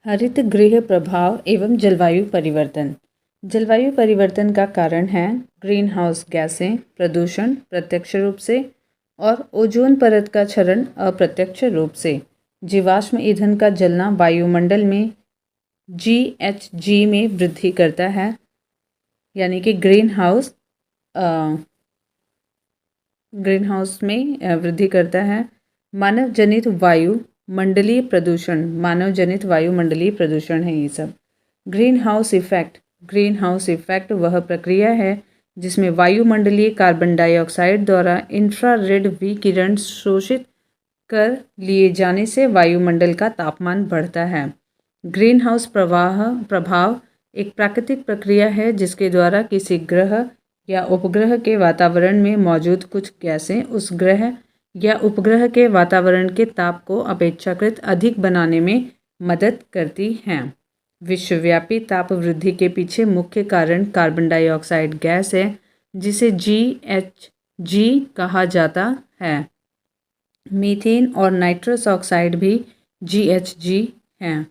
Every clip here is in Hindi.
हरित गृह प्रभाव एवं जलवायु परिवर्तन। जलवायु परिवर्तन का कारण है ग्रीन हाउस गैसें, प्रदूषण प्रत्यक्ष रूप से और ओजोन परत का क्षरण अप्रत्यक्ष रूप से। जीवाश्म ईंधन का जलना वायुमंडल में GHG में वृद्धि करता है, यानी कि ग्रीन हाउस में वृद्धि करता है। मानव जनित वायुमंडलीय प्रदूषण है ये सब। ग्रीन हाउस इफेक्ट वह प्रक्रिया है जिसमें वायुमंडलीय कार्बन डाइऑक्साइड द्वारा इंफ्रारेड विकिरण शोषित कर लिए जाने से वायुमंडल का तापमान बढ़ता है। ग्रीन हाउस प्रभाव एक प्राकृतिक प्रक्रिया है जिसके द्वारा किसी ग्रह या उपग्रह के वातावरण में मौजूद कुछ गैसें उस ग्रह या उपग्रह के वातावरण के ताप को अपेक्षाकृत अधिक बनाने में मदद करती हैं। विश्वव्यापी ताप वृद्धि के पीछे मुख्य कारण कार्बन डाइऑक्साइड गैस है, जिसे GHG कहा जाता है। मीथेन और नाइट्रस ऑक्साइड भी GHG हैं।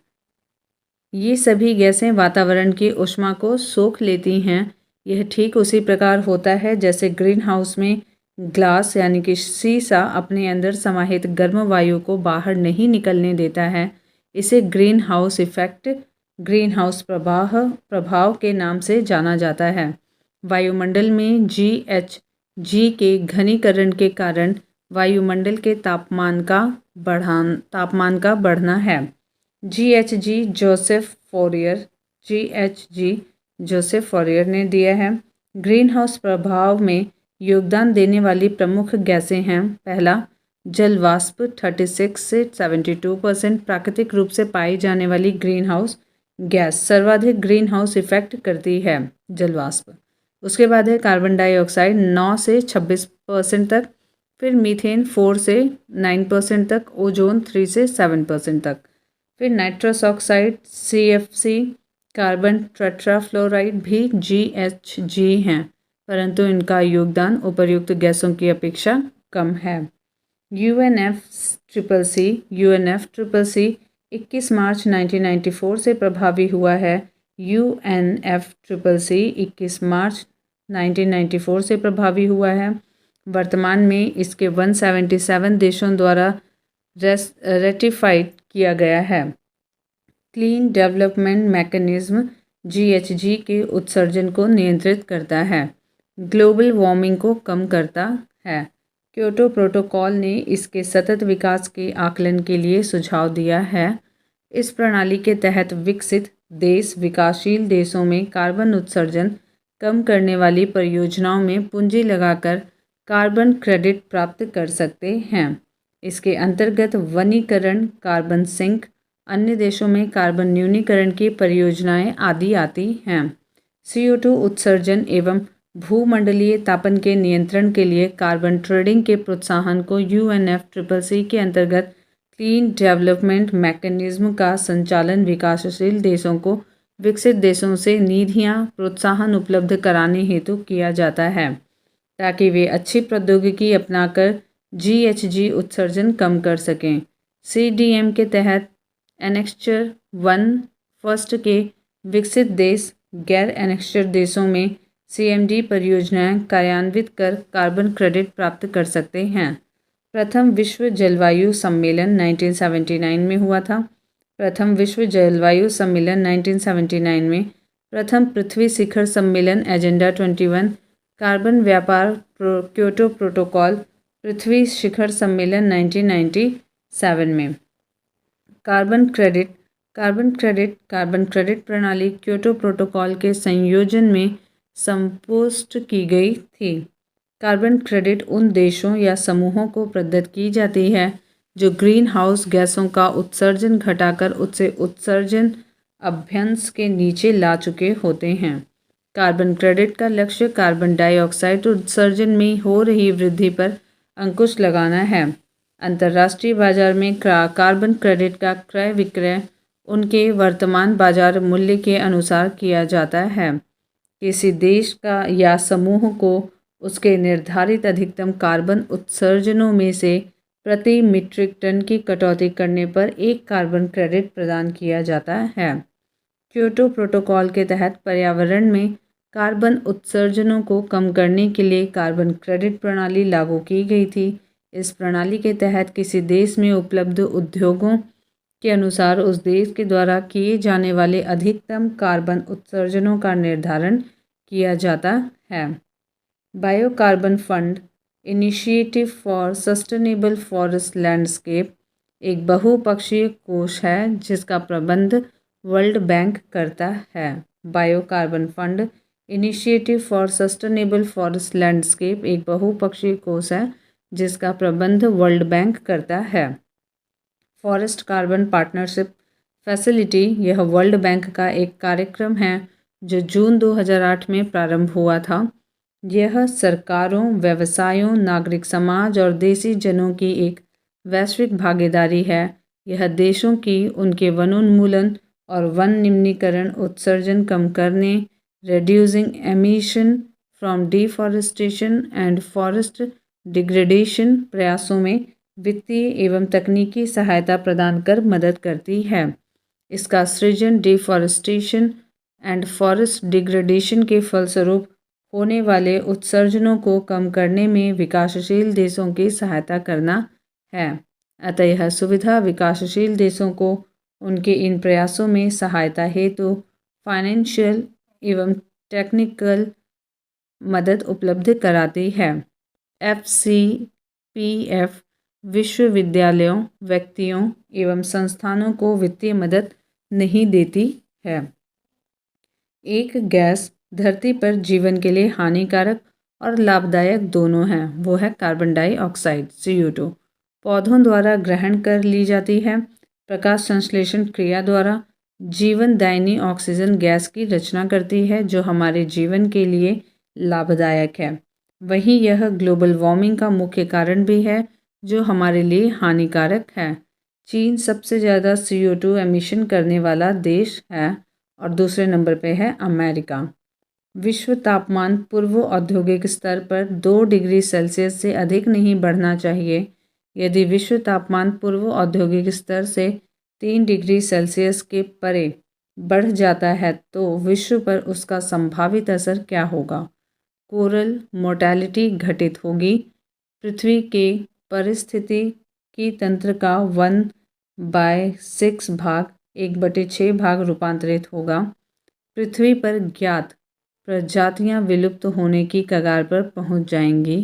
ये सभी गैसें वातावरण की ऊष्मा को सोख लेती हैं। यह ठीक उसी प्रकार होता है जैसे ग्रीन हाउस में ग्लास यानी कि शीशा अपने अंदर समाहित गर्म वायु को बाहर नहीं निकलने देता है। इसे green house effect, green house प्रभाव के नाम से जाना जाता है। वायुमंडल में GHG के घनीकरण के कारण वायुमंडल के तापमान का बढ़ना है। GHG जोसेफ फॉरियर ने दिया है। ग्रीन हाउस प्रभाव में योगदान देने वाली प्रमुख गैसें हैं। पहला, जल वाष्प 36 से 72% प्राकृतिक रूप से पाई जाने वाली ग्रीन हाउस गैस सर्वाधिक ग्रीन हाउस इफेक्ट करती है, जल वाष्प। उसके बाद है कार्बन डाइऑक्साइड 9 से 26% तक, फिर मीथेन 4 से 9% तक, ओजोन 3 से 7% तक, फिर nitrous oxide CFC, carbon tetrafluoride भी GHG हैं, परंतु इनका योगदान उपर्युक्त गैसों की अपेक्षा कम है। UNFCCC 21 मार्च 1994 से प्रभावी हुआ है। UNFCCC 21 मार्च 1994 से प्रभावी हुआ है। वर्तमान में इसके 177 देशों द्वारा रेटिफाइड किया गया है। क्लीन डेवलपमेंट मैकेनिज्म GHG के उत्सर्जन को नियंत्रित करता है, ग्लोबल वार्मिंग को कम करता है। क्योटो प्रोटोकॉल ने इसके सतत विकास के आकलन के लिए सुझाव दिया है। इस प्रणाली के तहत विकसित देश विकासशील देशों में कार्बन उत्सर्जन कम करने वाली परियोजनाओं में पूंजी लगाकर कार्बन क्रेडिट प्राप्त कर सकते हैं। इसके अंतर्गत वनीकरण, कार्बन सिंक, अन्य देशों में कार्बन न्यूनीकरण की परियोजनाएं आदि आती हैं। CO2 उत्सर्जन एवं भूमंडलीय तापन के नियंत्रण के लिए कार्बन ट्रेडिंग के प्रोत्साहन को UNFCCC के अंतर्गत क्लीन डेवलपमेंट मैकेनिज्म का संचालन विकासशील देशों को विकसित देशों से निधियां प्रोत्साहन उपलब्ध कराने हेतु किया जाता है, ताकि वे अच्छी प्रौद्योगिकी अपनाकर GHG उत्सर्जन कम कर सकें। CDM के तहत एनेक्स्चर 1 फर्स्ट के विकसित देश गैर एनेक्स्चर देशों में CMD परियोजनाएं कार्यान्वित कर कार्बन क्रेडिट प्राप्त कर सकते हैं। प्रथम विश्व जलवायु सम्मेलन 1979 में हुआ था। प्रथम विश्व जलवायु सम्मेलन 1979 में प्रथम पृथ्वी शिखर सम्मेलन एजेंडा 21, कार्बन व्यापार क्योटो प्रोटोकॉल पृथ्वी शिखर सम्मेलन 1997 में। कार्बन क्रेडिट प्रणाली क्योटो प्रोटोकॉल के संयोजन में संपुष्ट की गई थी। कार्बन क्रेडिट उन देशों या समूहों को प्रदत्त की जाती है जो ग्रीन हाउस गैसों का उत्सर्जन घटाकर उससे उत्सर्जन अभ्यंश के नीचे ला चुके होते हैं। कार्बन क्रेडिट का लक्ष्य कार्बन डाइऑक्साइड उत्सर्जन में हो रही वृद्धि पर अंकुश लगाना है। अंतर्राष्ट्रीय बाजार में कार्बन क्रेडिट का क्रय विक्रय उनके वर्तमान बाजार मूल्य के अनुसार किया जाता है। किसी देश का या समूह को उसके निर्धारित अधिकतम कार्बन उत्सर्जनों में से प्रति मीट्रिक टन की कटौती करने पर 1 कार्बन क्रेडिट प्रदान किया जाता है। क्योटो प्रोटोकॉल के तहत पर्यावरण में कार्बन उत्सर्जनों को कम करने के लिए कार्बन क्रेडिट प्रणाली लागू की गई थी। इस प्रणाली के तहत किसी देश में उपलब्ध उद्योगों के अनुसार उस देश के द्वारा किए जाने वाले अधिकतम कार्बन उत्सर्जनों का निर्धारण किया जाता है। Biocarbon fund initiative for sustainable forest landscape एक बहुपक्षीय कोष है जिसका प्रबंध वर्ल्ड बैंक करता है। Biocarbon fund initiative for sustainable forest landscape एक बहुपक्षीय कोष है जिसका प्रबंध वर्ल्ड बैंक करता है। फॉरेस्ट कार्बन पार्टनरशिप फैसिलिटी यह वर्ल्ड बैंक का एक कार्यक्रम है जो जून 2008 में प्रारंभ हुआ था। यह सरकारों, व्यवसायों, नागरिक समाज और देशी जनों की एक वैश्विक भागीदारी है। यह देशों की उनके वनोन्मूलन और वन निम्नीकरण, उत्सर्जन कम करने, reducing emission from deforestation and forest degradation प्रयासों में वित्तीय एवं तकनीकी सहायता प्रदान कर मदद करती है। इसका सृजन डिफॉरेस्टेशन एंड फॉरेस्ट डिग्रेडेशन के फलस्वरूप होने वाले उत्सर्जनों को कम करने में विकासशील देशों की सहायता करना है। अतः यह सुविधा विकासशील देशों को उनके इन प्रयासों में सहायता हेतु फाइनेंशियल एवं टेक्निकल मदद उपलब्ध कराती है। FCPF विश्वविद्यालयों, व्यक्तियों एवं संस्थानों को वित्तीय मदद नहीं देती है। एक गैस धरती पर जीवन के लिए हानिकारक और लाभदायक दोनों हैं, वो है कार्बन डाइऑक्साइड CO2। पौधों द्वारा ग्रहण कर ली जाती है। प्रकाश संश्लेषण क्रिया द्वारा जीवनदायिनी ऑक्सीजन गैस की रचना करती है जो हमारे जीवन के लिए लाभदायक है। वहीं यह ग्लोबल वार्मिंग का मुख्य कारण भी है जो हमारे लिए हानिकारक है। चीन सबसे ज़्यादा CO2 एमिशन करने वाला देश है और दूसरे नंबर पे है अमेरिका। विश्व तापमान पूर्व औद्योगिक स्तर पर 2 डिग्री सेल्सियस से अधिक नहीं बढ़ना चाहिए। यदि विश्व तापमान पूर्व औद्योगिक स्तर से 3 डिग्री सेल्सियस के परे बढ़ जाता है तो विश्व पर उसका संभावित असर क्या होगा? कोरल मोर्टेलिटी घटित होगी। पृथ्वी के पारिस्थितिकी तंत्र का 1/6 भाग 1/6 भाग रूपांतरित होगा। पृथ्वी पर ज्ञात प्रजातियां विलुप्त होने की कगार पर पहुंच जाएंगी।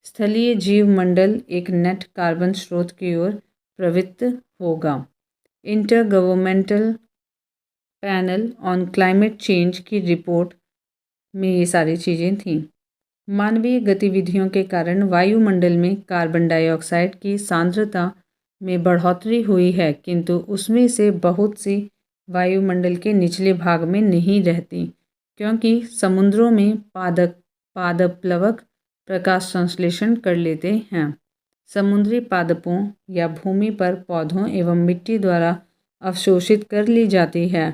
स्थलीय जीवमंडल एक नेट कार्बन स्रोत की ओर प्रवृत्त होगा। Inter governmental panel on climate change की रिपोर्ट में ये सारी चीज़ें थीं। मानवीय गतिविधियों के कारण वायुमंडल में कार्बन डाइऑक्साइड की सांद्रता में बढ़ोतरी हुई है, किंतु उसमें से बहुत सी वायुमंडल के निचले भाग में नहीं रहती क्योंकि समुद्रों में पादप्लवक प्रकाश संश्लेषण कर लेते हैं। समुद्री पादपों या भूमि पर पौधों एवं मिट्टी द्वारा अवशोषित कर ली जाती है।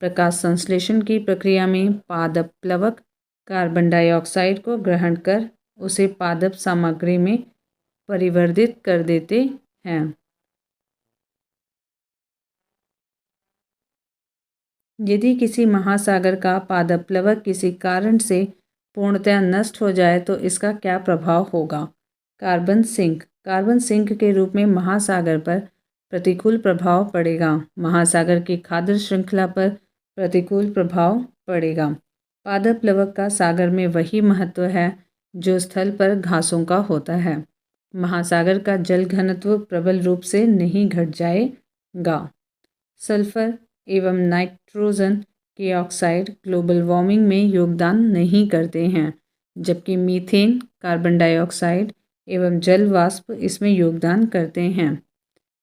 प्रकाश संश्लेषण की प्रक्रिया में पादप्लवक कार्बन डाइऑक्साइड को ग्रहण कर उसे पादप सामग्री में परिवर्तित कर देते हैं। यदि किसी महासागर का पादप्लवक किसी कारण से पूर्णतः नष्ट हो जाए तो इसका क्या प्रभाव होगा? कार्बन सिंक के रूप में महासागर पर प्रतिकूल प्रभाव पड़ेगा। महासागर की खाद्य श्रृंखला पर प्रतिकूल प्रभाव पड़ेगा। पादप्लवक का सागर में वही महत्व है जो स्थल पर घासों का होता है। महासागर का जल घनत्व प्रबल रूप से नहीं घट जाएगा। सल्फर एवं नाइट्रोजन के ऑक्साइड ग्लोबल वार्मिंग में योगदान नहीं करते हैं, जबकि मीथेन, कार्बन डाइऑक्साइड एवं जल वाष्प इसमें योगदान करते हैं।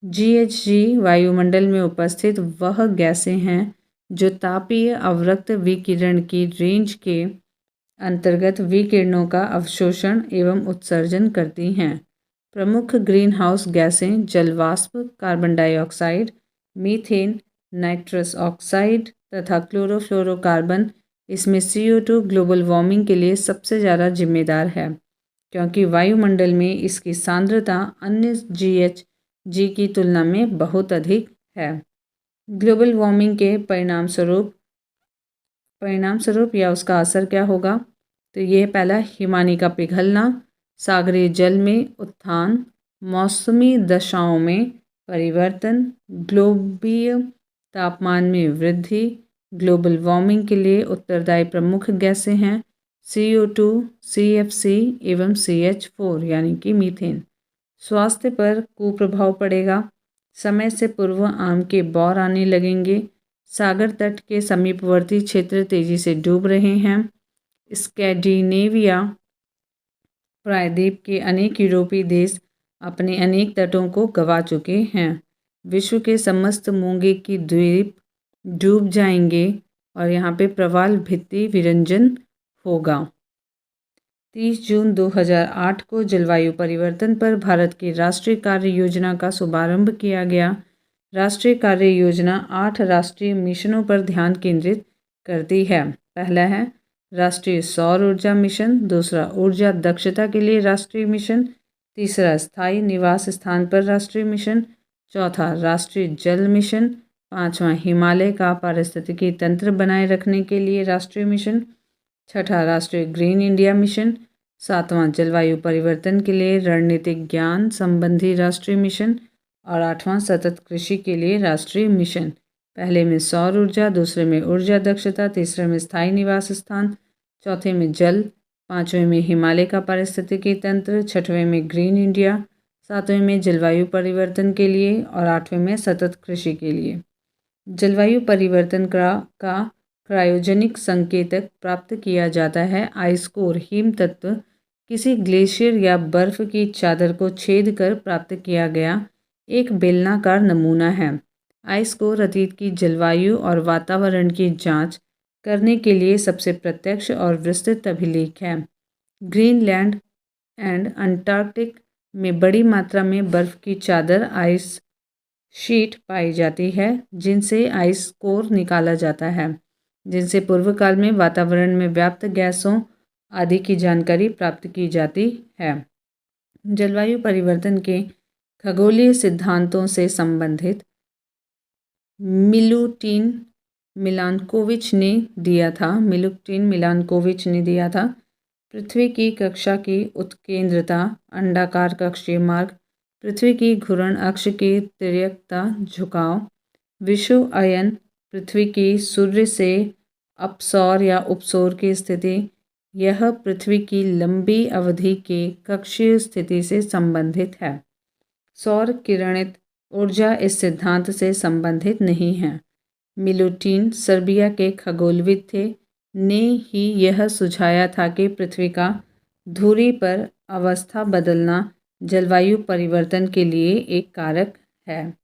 GHG वायुमंडल में उपस्थित वह गैसें हैं जो तापीय अवरक्त विकिरण की रेंज के अंतर्गत विकिरणों का अवशोषण एवं उत्सर्जन करती हैं। प्रमुख ग्रीन हाउस गैसें जलवाष्प, carbon dioxide, methane, nitrous oxide तथा क्लोरोफ्लोरोकार्बन। इसमें CO2 ग्लोबल वार्मिंग के लिए सबसे ज़्यादा जिम्मेदार है क्योंकि वायुमंडल में इसकी सांद्रता अन्य GHG की तुलना में बहुत अधिक है। ग्लोबल वार्मिंग के परिणाम स्वरूप या उसका असर क्या होगा? तो ये पहला हिमानी का पिघलना, सागरीय जल में उत्थान, मौसमी दशाओं में परिवर्तन, ग्लोबीय तापमान में वृद्धि। ग्लोबल वार्मिंग के लिए उत्तरदायी प्रमुख गैसें हैं CO2, CFC एवं CH4 यानी कि मीथेन। स्वास्थ्य पर कुप्रभाव पड़ेगा। समय से पूर्व आम के बौर आने लगेंगे। सागर तट के समीपवर्ती क्षेत्र तेजी से डूब रहे हैं। स्कैंडिनेविया प्रायद्वीप के अनेक यूरोपीय देश अपने अनेक तटों को गंवा चुके हैं। विश्व के समस्त मूंगे की द्वीप डूब जाएंगे और यहाँ पे प्रवाल भित्ति विरंजन होगा। 30 जून 2008 को जलवायु परिवर्तन पर भारत की राष्ट्रीय कार्य योजना का शुभारंभ किया गया। राष्ट्रीय कार्य योजना 8 राष्ट्रीय मिशनों पर ध्यान केंद्रित करती है। पहला है राष्ट्रीय सौर ऊर्जा मिशन, दूसरा ऊर्जा दक्षता के लिए राष्ट्रीय मिशन, तीसरा स्थायी निवास स्थान पर राष्ट्रीय मिशन, चौथा राष्ट्रीय जल मिशन, पांचवा हिमालय का पारिस्थितिकी तंत्र बनाए रखने के लिए राष्ट्रीय मिशन, छठा राष्ट्रीय ग्रीन इंडिया मिशन, सातवां जलवायु परिवर्तन के लिए रणनीतिक ज्ञान संबंधी राष्ट्रीय मिशन और आठवां सतत कृषि के लिए राष्ट्रीय मिशन। पहले में सौर ऊर्जा, दूसरे में ऊर्जा दक्षता, तीसरे में स्थायी निवास स्थान, चौथे में जल, पांचवें में हिमालय का पारिस्थितिकी तंत्र, छठवें में ग्रीन इंडिया, सातवें में जलवायु परिवर्तन के लिए और आठवें में सतत कृषि के लिए। जलवायु परिवर्तन का क्रायोजेनिक संकेतक प्राप्त किया जाता है। आइस कोर हिम तत्व किसी ग्लेशियर या बर्फ की चादर को छेद कर प्राप्त किया गया एक बेलनाकार नमूना है। आइस कोर अतीत की जलवायु और वातावरण की जांच करने के लिए सबसे प्रत्यक्ष और विस्तृत अभिलेख है। ग्रीनलैंड एंड अंटार्कटिक में बड़ी मात्रा में बर्फ की चादर आइस शीट पाई जाती है, जिनसे आइस कोर निकाला जाता है, जिनसे पूर्व काल में वातावरण में व्याप्त गैसों आदि की जानकारी प्राप्त की जाती है। जलवायु परिवर्तन के खगोलीय सिद्धांतों से संबंधित मिलुटिन मिलानकोविच ने दिया था। पृथ्वी की कक्षा की उत्केंद्रता, अंडाकार कक्षीय मार्ग, पृथ्वी की घूर्ण अक्ष की तिर्यकता, झुकाव, विषुव अयन, पृथ्वी की सूर्य से अपसौर या उपसौर की स्थिति, यह पृथ्वी की लंबी अवधि के कक्षीय स्थिति से संबंधित है। सौर किरणित ऊर्जा इस सिद्धांत से संबंधित नहीं है। मिलुटिन सर्बिया के खगोलविद थे, ने ही यह सुझाया था कि पृथ्वी का धुरी पर अवस्था बदलना जलवायु परिवर्तन के लिए एक कारक है।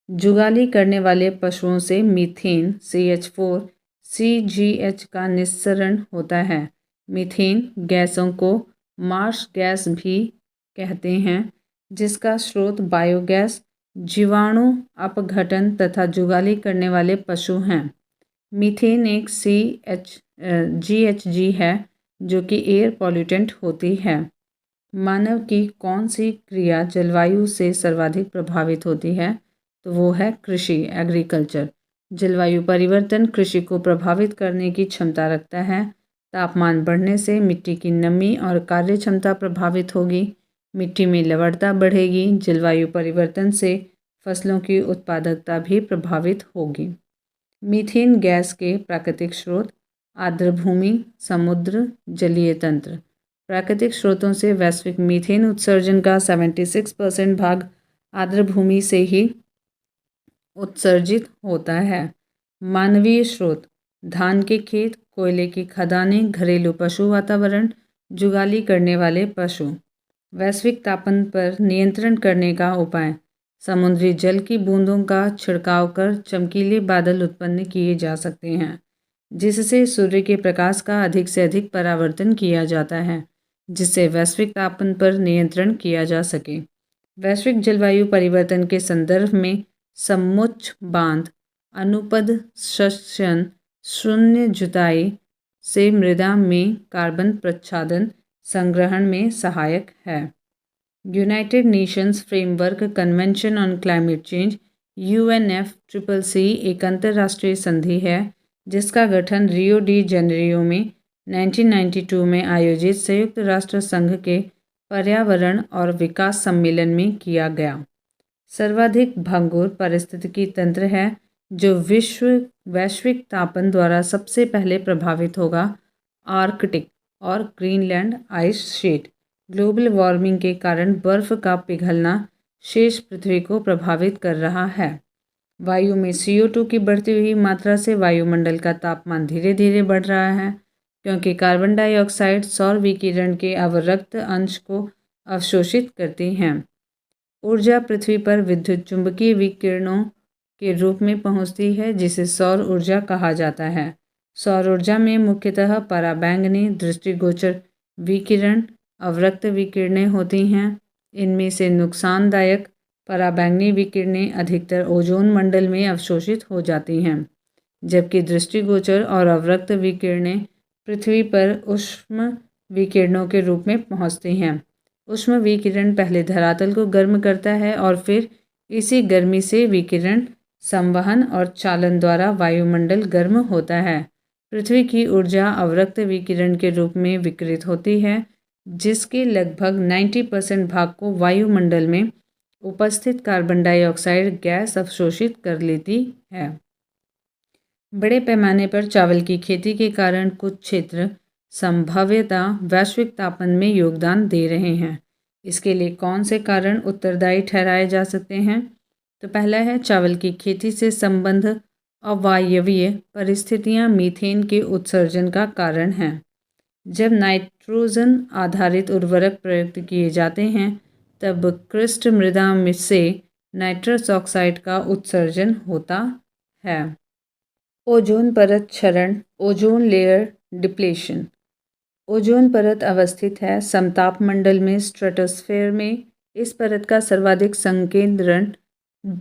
जुगाली करने वाले पशुओं से मीथेन CH4 CGH का निस्सरण होता है। मीथेन गैसों को मार्श गैस भी कहते हैं, जिसका स्रोत बायोगैस, जीवाणु अपघटन तथा जुगाली करने वाले पशु हैं। मीथेन एक GHG है जो कि एयर पॉल्यूटेंट होती है। मानव की कौन सी क्रिया जलवायु से सर्वाधिक प्रभावित होती है? तो वो है कृषि, एग्रीकल्चर। जलवायु परिवर्तन कृषि को प्रभावित करने की क्षमता रखता है। तापमान बढ़ने से मिट्टी की नमी और कार्य क्षमता प्रभावित होगी, मिट्टी में लवणता बढ़ेगी। जलवायु परिवर्तन से फसलों की उत्पादकता भी प्रभावित होगी। मीथेन गैस के प्राकृतिक स्रोत: आर्द्रभूमि, समुद्र, जलीय तंत्र। प्राकृतिक स्रोतों से वैश्विक मीथेन उत्सर्जन का 76% भाग आर्द्रभूमि से ही उत्सर्जित होता है। मानवीय स्रोत: धान के खेत, कोयले की खदानें, घरेलू पशु, वातावरण, जुगाली करने वाले पशु। वैश्विक तापमान पर नियंत्रण करने का उपाय: समुद्री जल की बूंदों का छिड़काव कर चमकीले बादल उत्पन्न किए जा सकते हैं, जिससे सूर्य के प्रकाश का अधिक से अधिक परावर्तन किया जाता है, जिससे वैश्विक तापमान पर नियंत्रण किया जा सके। वैश्विक जलवायु परिवर्तन के संदर्भ में समुच्च बांध, अनुपद शस्यन, शून्य जुताई से मृदा में कार्बन प्रच्छादन, संग्रहण में सहायक है। United Nations framework convention on climate change UNFCCC एक अंतर्राष्ट्रीय संधि है जिसका गठन रियो डी जेनेरियो में 1992 में आयोजित संयुक्त राष्ट्र संघ के पर्यावरण और विकास सम्मेलन में किया गया। सर्वाधिक भंगुर पारिस्थितिकी तंत्र है जो वैश्विक तापन द्वारा सबसे पहले प्रभावित होगा। आर्कटिक और Greenland ice sheet global warming के कारण बर्फ का पिघलना शेष पृथ्वी को प्रभावित कर रहा है। वायु में CO2 की बढ़ती हुई मात्रा से वायुमंडल का तापमान धीरे धीरे बढ़ रहा है क्योंकि कार्बन डाइऑक्साइड सौर विकिरण के अवरक्त अंश को अवशोषित करती हैं। ऊर्जा पृथ्वी पर विद्युत चुंबकीय विकिरणों के रूप में पहुंचती है जिसे सौर ऊर्जा कहा जाता है। सौर ऊर्जा में मुख्यतः पराबैंगनी दृष्टिगोचर विकिरण अवरक्त विकिरणें होती हैं। इनमें से नुकसानदायक पराबैंगनी विकिरणें अधिकतर ओजोन मंडल में अवशोषित हो जाती हैं, जबकि दृष्टिगोचर और अवरक्त विकिरणें पृथ्वी पर ऊष्म विकिरणों के रूप में पहुंचती हैं। ऊष्म विकिरण पहले धरातल को गर्म करता है और फिर इसी गर्मी से विकिरण संवहन और चालन द्वारा वायुमंडल गर्म होता है। पृथ्वी की ऊर्जा अवरक्त विकिरण के रूप में विकिरित होती है जिसके लगभग 90% भाग को वायुमंडल में उपस्थित कार्बन डाइऑक्साइड गैस अवशोषित कर लेती है। बड़े पैमाने पर चावल की खेती के कारण कुछ क्षेत्र संभाव्यतः वैश्विक तापन में योगदान दे रहे हैं। इसके लिए कौन से कारण उत्तरदायी ठहराए जा सकते हैं? तो पहला है चावल की खेती से संबंध अवायवीय परिस्थितियां मीथेन के उत्सर्जन का कारण हैं। जब नाइट्रोजन आधारित उर्वरक प्रयुक्त किए जाते हैं तब कृष्ण मृदा में से नाइट्रस ऑक्साइड का उत्सर्जन होता है। ओजोन परत क्षरण ओजोन लेयर डिप्लेशन। ओजोन परत अवस्थित है समताप मंडल में स्ट्रेटोस्फेयर में। इस परत का सर्वाधिक संकेंद्रण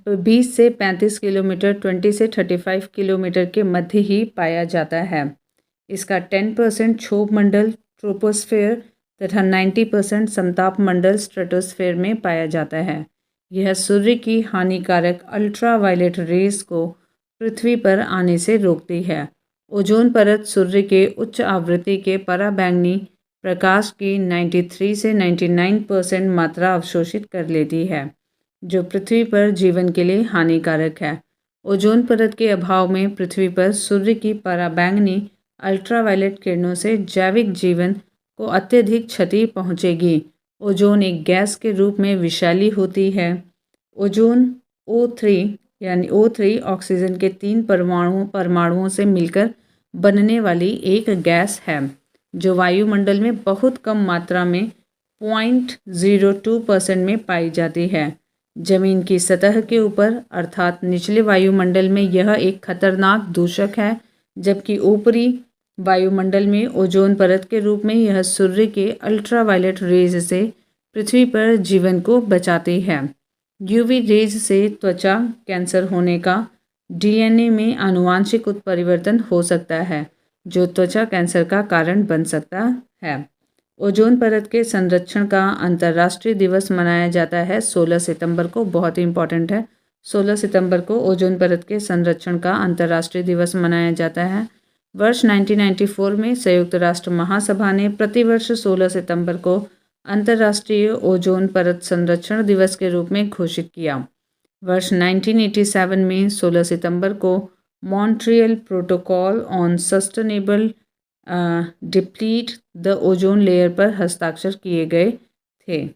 20 से 35 किलोमीटर 20 से 35 किलोमीटर के मध्य ही पाया जाता है। इसका 10% क्षोभ मंडल ट्रोपोस्फेयर तथा 90% समताप मंडल स्ट्रेटोस्फेयर में पाया जाता है। यह सूर्य की हानिकारक अल्ट्रावायलेट रेस को पृथ्वी पर आने से रोकती है। ओजोन परत सूर्य के उच्च आवृत्ति के पराबैंगनी प्रकाश की 93 से 99% मात्रा अवशोषित कर लेती है जो पृथ्वी पर जीवन के लिए हानिकारक है। ओजोन परत के अभाव में पृथ्वी पर सूर्य की पराबैंगनी अल्ट्रावायलेट किरणों से जैविक जीवन को अत्यधिक क्षति पहुंचेगी। ओजोन एक गैस के रूप में विषैली होती है। ओजोन O3 ऑक्सीजन के 3 परमाणुओं से मिलकर बनने वाली एक गैस है जो वायुमंडल में बहुत कम मात्रा में 0.02% में पाई जाती है। जमीन की सतह के ऊपर अर्थात निचले वायुमंडल में यह एक खतरनाक दूषक है, जबकि ऊपरी वायुमंडल में ओजोन परत के रूप में यह सूर्य के अल्ट्रावायलेट रेज से पृथ्वी पर जीवन को बचाती है। UV रेज से त्वचा कैंसर होने का DNA में आनुवांशिक उत्परिवर्तन हो सकता है जो त्वचा कैंसर का कारण बन सकता है। ओजोन परत के संरक्षण का अंतर्राष्ट्रीय दिवस मनाया जाता है 16 सितंबर को। बहुत ही इम्पोर्टेंट है, 16 सितंबर को ओजोन परत के संरक्षण का अंतर्राष्ट्रीय दिवस मनाया जाता है। वर्ष 1994 में संयुक्त राष्ट्र महासभा ने प्रतिवर्ष 16 सितंबर को अंतर्राष्ट्रीय ओजोन परत संरक्षण दिवस के रूप में घोषित किया। वर्ष 1987 में 16 सितंबर को Montreal protocol on sustainable deplete the ozone layer पर हस्ताक्षर किए गए थे।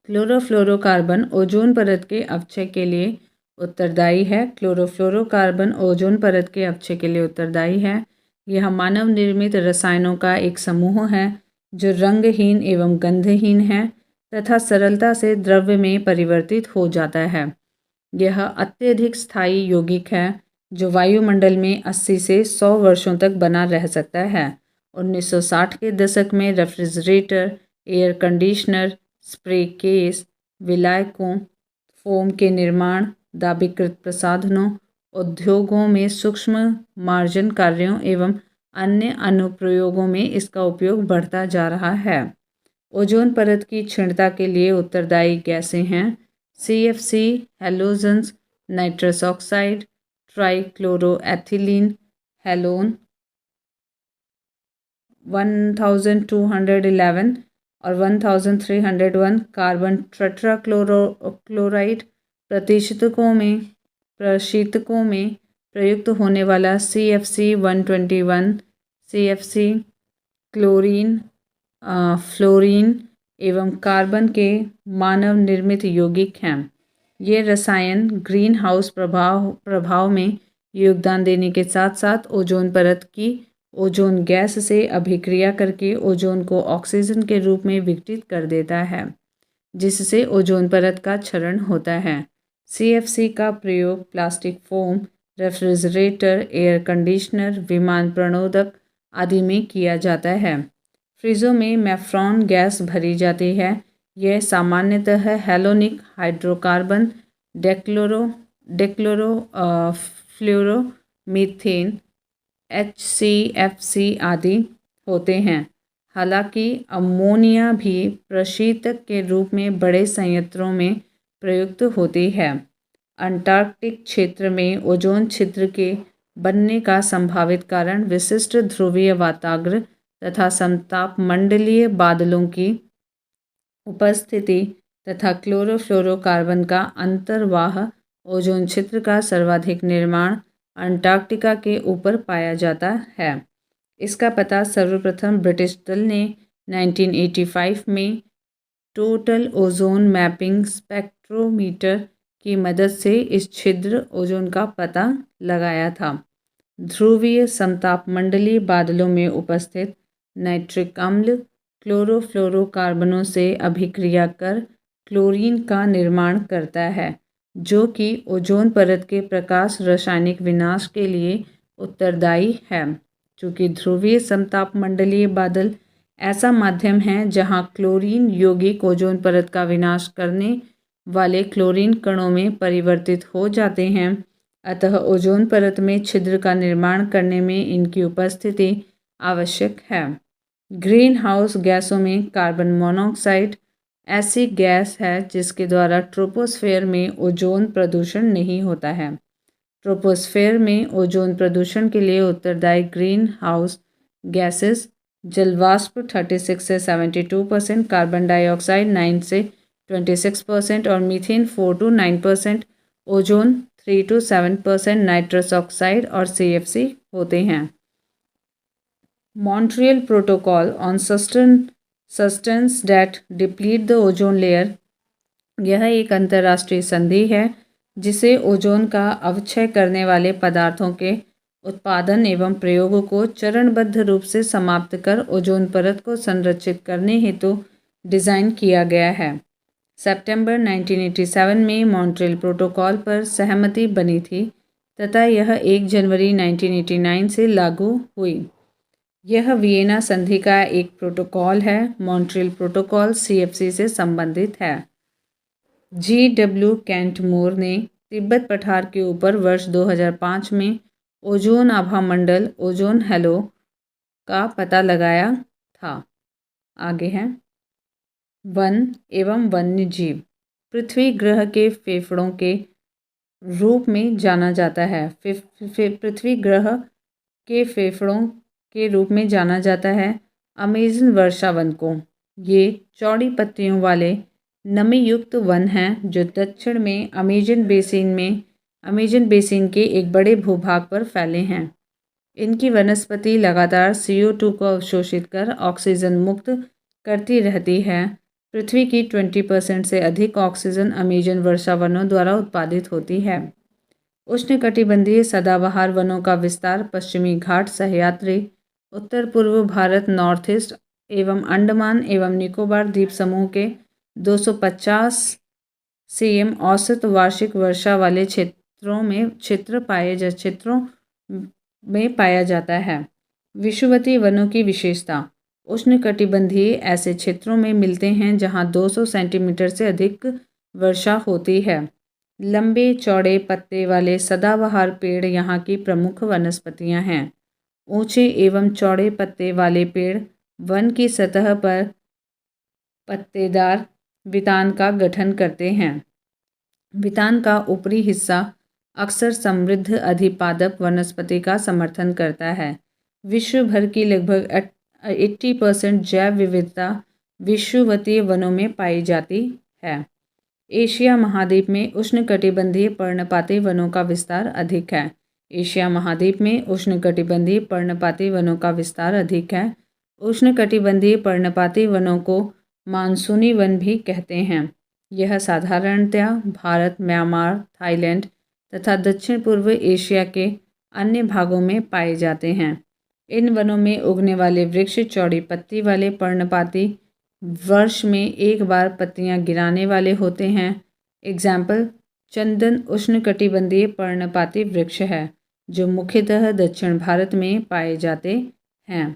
क्लोरोफ्लोरोकार्बन ओजोन परत के अपक्षय के लिए उत्तरदायी है। क्लोरोफ्लोरोकार्बन ओजोन परत के अपक्षय के लिए उत्तरदायी है। यह मानव निर्मित रसायनों का एक समूह है जो रंगहीन एवं गंधहीन है तथा सरलता से द्रव्य में परिवर्तित हो जाता है। यह अत्यधिक स्थायी यौगिक है जो वायुमंडल में 80 से 100 वर्षों तक बना रह सकता है। 1960 के दशक में refrigerator, air conditioner, spray case, विलायकों, फोम के निर्माण, दाबीकृत प्रसाधनों, उद्योगों में सूक्ष्म मार्जन कार्यों एवं अन्य अनुप्रयोगों में इसका उपयोग बढ़ता जा रहा है। ओजोन परत की क्षीणता के लिए उत्तरदायी गैसें हैं CFC, halogens, nitrous oxide, trichloroethylene, halon 1211 और 1301, कार्बन टेट्राक्लोराइड, प्रशीतकों में प्रयुक्त होने वाला CFC 121, CFC, क्लोरीन, फ्लोरीन एवं कार्बन के मानव निर्मित यौगिक हैं। ये रसायन ग्रीन हाउस प्रभाव में योगदान देने के साथ साथ ओजोन परत की ओजोन गैस से अभिक्रिया करके ओजोन को ऑक्सीजन के रूप में विघटित कर देता है, जिससे ओजोन परत का क्षरण होता है। CFC का प्रयोग plastic foam, refrigerator, air conditioner, विमान प्रणोदक आदि में किया जाता है। फ्रिजों में मेफ्रॉन गैस भरी जाती है। यह सामान्यतः हैलोनिक हाइड्रोकार्बन, फ्लोरोमीथेन, HCFC आदि होते हैं। हालांकि अमोनिया भी प्रशीतक के रूप में बड़े संयंत्रों में प्रयुक्त होती है। अंटार्कटिक क्षेत्र में ओजोन छिद्र के बनने का संभावित कारण विशिष्ट ध्रुवीय वाताग्र तथा समतापमंडलीय बादलों की उपस्थिति तथा क्लोरोफ्लोरोकार्बन का अंतर्वाह ओजोन छिद्र का सर्वाधिक निर्माण अंटार्कटिका के ऊपर पाया जाता है। इसका पता सर्वप्रथम ब्रिटिश दल ने 1985 में टोटल ओजोन मैपिंग स्पेक्ट्रोमीटर की मदद से इस छिद्र ओजोन का पता लगाया था। ध्रुवीय समतापमंडलीय बादलों में उपस्थित नाइट्रिक अम्ल क्लोरोफ्लोरोकार्बनों से अभिक्रिया कर क्लोरीन का निर्माण करता है, जो कि ओजोन परत के प्रकाश रासायनिक विनाश के लिए उत्तरदायी है। चूँकि ध्रुवीय समतापमंडलीय बादल ऐसा माध्यम है जहां क्लोरीन यौगिक ओजोन परत का विनाश करने वाले क्लोरीन कणों में परिवर्तित हो जाते हैं, अतः ओजोन परत में छिद्र का निर्माण करने में इनकी उपस्थिति आवश्यक है। ग्रीन हाउस गैसों में कार्बन मोनोऑक्साइड ऐसी गैस है जिसके द्वारा ट्रोपोस्फेयर में ओजोन प्रदूषण नहीं होता है। ट्रोपोस्फेयर में ओजोन प्रदूषण के लिए उत्तरदायी ग्रीन हाउस गैसेस जलवाष्प 36 से 72%, कार्बन डाइऑक्साइड 9 से 26% और methane 4 to 9%, ozone 3 to 7%, nitrous oxide और CFC होते हैं। Montreal protocol on substance that deplete the ozone layer, यह एक अंतर्राष्ट्रीय संधि है जिसे ओजोन का अवक्षय करने वाले पदार्थों के उत्पादन एवं प्रयोग को चरणबद्ध रूप से समाप्त कर ओजोन परत को संरक्षित करने हेतु डिज़ाइन किया गया है। सितंबर 1987 में मॉन्ट्रियल प्रोटोकॉल पर सहमति बनी थी तथा यह 1 जनवरी 1989 से लागू हुई। यह वियना संधि का एक प्रोटोकॉल है। मॉन्ट्रियल प्रोटोकॉल CFC से संबंधित है। GW कैंटमूर ने तिब्बत पठार के ऊपर वर्ष 2005 में ओजोन आभामंडल ओजोन हैलो का पता लगाया था। आगे है वन एवं वन्य जीव। पृथ्वी ग्रह के फेफड़ों के रूप में जाना जाता है। पृथ्वी ग्रह के फेफड़ों के रूप में जाना जाता है अमेज़न वर्षावन को। ये चौड़ी पत्तियों वाले नमी युक्त वन हैं जो दक्षिण में अमेज़न बेसिन के एक बड़े भूभाग पर फैले हैं। इनकी वनस्पति लगातार CO2 को अवशोषित कर ऑक्सीजन मुक्त करती रहती है। पृथ्वी की 20% से अधिक ऑक्सीजन अमेज़न वर्षावनों द्वारा उत्पादित होती है। उष्णकटिबंधीय सदाबहार वनों का विस्तार पश्चिमी घाट सह्याद्री, उत्तर पूर्व भारत, नॉर्थ ईस्ट एवं अंडमान एवं निकोबार द्वीप समूह के 250 cm औसत वार्षिक वर्षा वाले क्षेत्रों में पाया जाता है। विषुवतीय वनों की विशेषता। उष्णकटिबंधीय ऐसे क्षेत्रों में मिलते हैं जहां 200 सेंटीमीटर से अधिक वर्षा होती है। लंबे चौड़े पत्ते वाले सदाबहार पेड़ यहाँ की प्रमुख वनस्पतियाँ हैं। ऊंचे एवं चौड़े पत्ते वाले पेड़ वन की सतह पर पत्तेदार वितान का गठन करते हैं। वितान का ऊपरी हिस्सा अक्सर समृद्ध अधिपादप वनस्पति का समर्थन करता है। विश्व भर की लगभग 80% जैव विविधता विषुवतीय वनों में पाई जाती है। एशिया महाद्वीप में उष्णकटिबंधीय पर्णपाती वनों का विस्तार अधिक है। एशिया महाद्वीप में उष्णकटिबंधीय पर्णपाती वनों का विस्तार अधिक है। उष्णकटिबंधीय पर्णपाती वनों को मानसूनी वन भी कहते हैं। यह साधारणतया भारत, म्यांमार, थाईलैंड तथा दक्षिण पूर्व एशिया के अन्य भागों में पाए जाते हैं। इन वनों में उगने वाले वृक्ष चौड़ी पत्ती वाले पर्णपाती वर्ष में एक बार पत्तियां गिराने वाले होते हैं। एग्जाम्पल, चंदन उष्णकटिबंधीय पर्णपाती वृक्ष है जो मुख्यतः दक्षिण भारत में पाए जाते हैं।